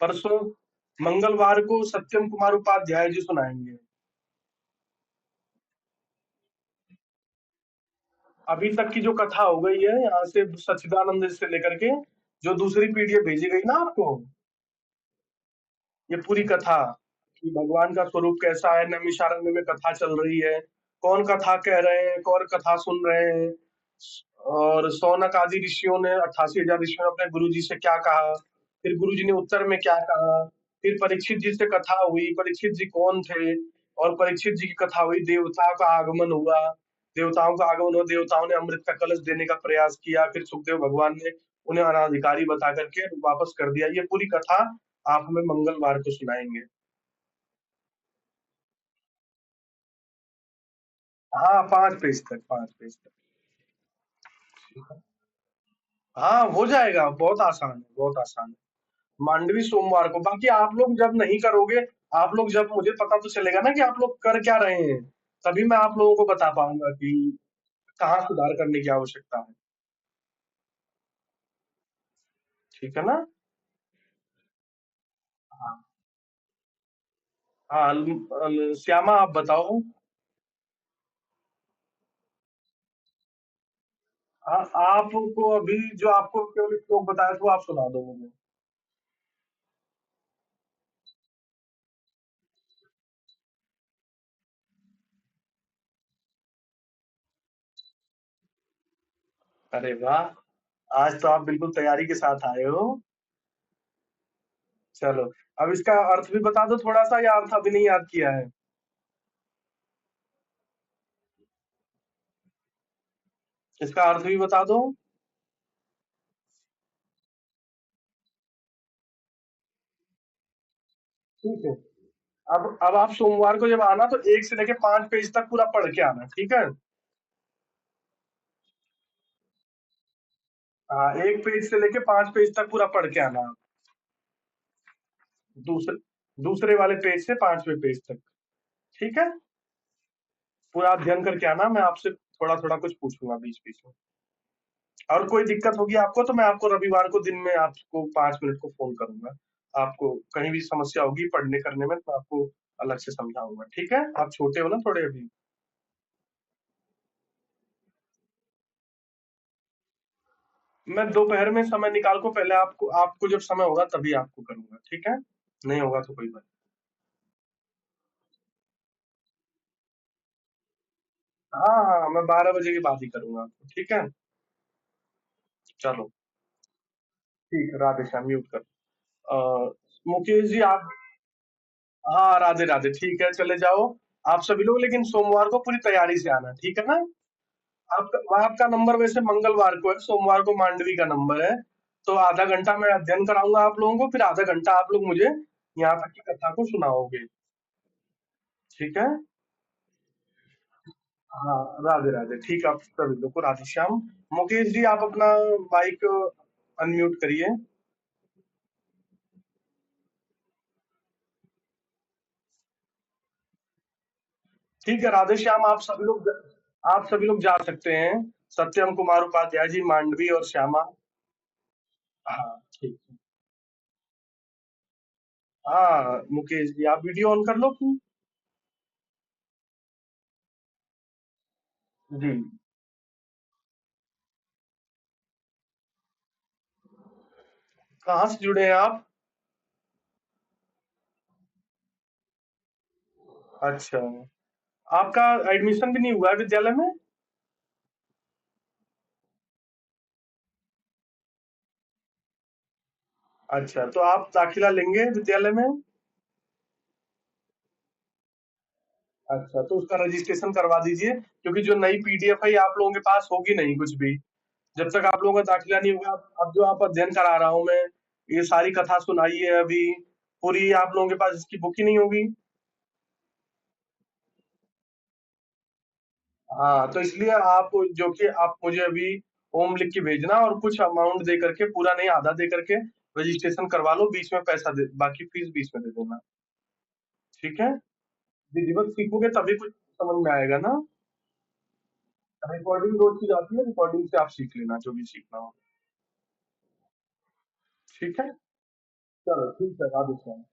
परसों मंगलवार को सत्यम कुमार उपाध्याय जी सुनाएंगे। अभी तक की जो कथा हो गई है यहाँ से सच्चिदानंद से लेकर के, जो दूसरी पीडीएफ भेजी गई ना आपको, ये पूरी कथा कि भगवान का स्वरूप कैसा है, नैमिषारण्य में कथा चल रही है, कौन कथा कह रहे हैं, कौन कथा सुन रहे हैं, और सौनक आदि ऋषियों ने 88,000 ऋषियों ने अपने गुरु जी से क्या कहा, फिर गुरु जी ने उत्तर में क्या कहा, फिर परीक्षित जी से कथा हुई, परीक्षित जी कौन थे, और परीक्षित जी की कथा हुई, देवताओं का आगमन हुआ, देवताओं का आगमन हुआ, देवताओं ने अमृत का कलश देने का प्रयास किया, फिर सुखदेव भगवान ने उन्हें अनाधिकारी बता करके वापस कर दिया। ये पूरी कथा आप हमें मंगलवार को सुनाएंगे। हाँ, 5 पेज तक, 5 पेज तक। हाँ, हो जाएगा, बहुत आसान है, बहुत आसान है। मांडवी सोमवार को, बाकी आप लोग जब नहीं करोगे, आप लोग जब, मुझे पता तो चलेगा ना कि आप लोग कर क्या रहे हैं, तभी मैं आप लोगों को बता पाऊंगा कि कहाँ सुधार करने की आवश्यकता है। ठीक है ना? हाँ। हाँ, श्यामा आप बताओ। हाँ, आपको अभी जो आपको केवल श्लोक बताया था वो आप सुना दो मुझे। अरे वाह, आज तो आप बिल्कुल तैयारी के साथ आए हो। चलो, अब इसका अर्थ भी बता दो थोड़ा सा, या अर्थ अभी नहीं याद किया है? इसका अर्थ भी बता दो। ठीक है। अब आप सोमवार को जब आना तो 1 से लेके 5 पेज तक पूरा पढ़ के आना, ठीक है? हाँ, 1 पेज से लेके 5 पेज तक पूरा पढ़ के आना। दूसरे दूसरे वाले पेज से 5वें पेज तक। ठीक है? पूरा अध्ययन करके आना, मैं आपसे थोड़ा थोड़ा कुछ पूछूंगा बीच बीच में। और कोई दिक्कत होगी आपको तो मैं आपको रविवार को दिन में आपको 5 मिनट को फोन करूंगा। आपको कहीं भी समस्या होगी पढ़ने करने में तो आपको अलग से समझाऊंगा, ठीक है? आप छोटे हो ना थोड़े अभी। मैं दोपहर में समय निकाल को पहले आपको आपको जब समय होगा तभी आपको करूंगा, ठीक है? नहीं होगा तो कोई बात। हाँ हाँ, मैं 12 बजे के बाद ही करूंगा आपको, ठीक है? चलो, ठीक है, राधे श्याम, म्यूट कर। मुकेश जी आप, हाँ, राधे राधे, ठीक है, चले जाओ आप सभी लोग, लेकिन सोमवार को पूरी तैयारी से आना, ठीक है ना? आपका नंबर वैसे मंगलवार को है, सोमवार को मांडवी का नंबर है। तो आधा घंटा मैं अध्ययन कराऊंगा आप लोगों को, फिर आधा घंटा आप लोग मुझे यहाँ तक की कथा को सुनाओगे। ठीक है? हाँ, राधे राधे, ठीक है, आप सभी लोग को राधे श्याम। मुकेश जी आप अपना माइक अनम्यूट करिए। ठीक है, राधे श्याम, आप सभी लोग जा सकते हैं। सत्यम कुमार उपाध्याय जी, मांडवी और श्यामा। हाँ, ठीक है। हाँ, मुकेश जी आप वीडियो ऑन कर लो अपनी। जी। कहाँ से जुड़े हैं आप? अच्छा, आपका एडमिशन भी नहीं हुआ है विद्यालय में? अच्छा, तो आप दाखिला लेंगे विद्यालय में? अच्छा, तो उसका रजिस्ट्रेशन करवा दीजिए, क्योंकि जो नई पीडीएफ है ये आप लोगों के पास होगी नहीं कुछ भी, जब तक आप लोगों का दाखिला नहीं होगा। अब जो आप अध्ययन करा रहा हूँ मैं, ये सारी कथा सुनाई है अभी, पूरी आप लोगों के पास इसकी बुक ही नहीं होगी। हाँ, तो इसलिए आप, जो कि आप मुझे अभी ओम लिख के भेजना, और कुछ अमाउंट दे करके, पूरा नहीं आधा दे करके रजिस्ट्रेशन करवा लो, बीच में पैसा दे, बाकी फीस बीच में दे देना। ठीक है? विधिवत सीखोगे तभी कुछ समझ में आएगा ना। रिकॉर्डिंग रोज की जाती है, रिकॉर्डिंग से आप सीख लेना जो भी सीखना हो। ठीक है? चलो, ठीक है, राधे श्याम।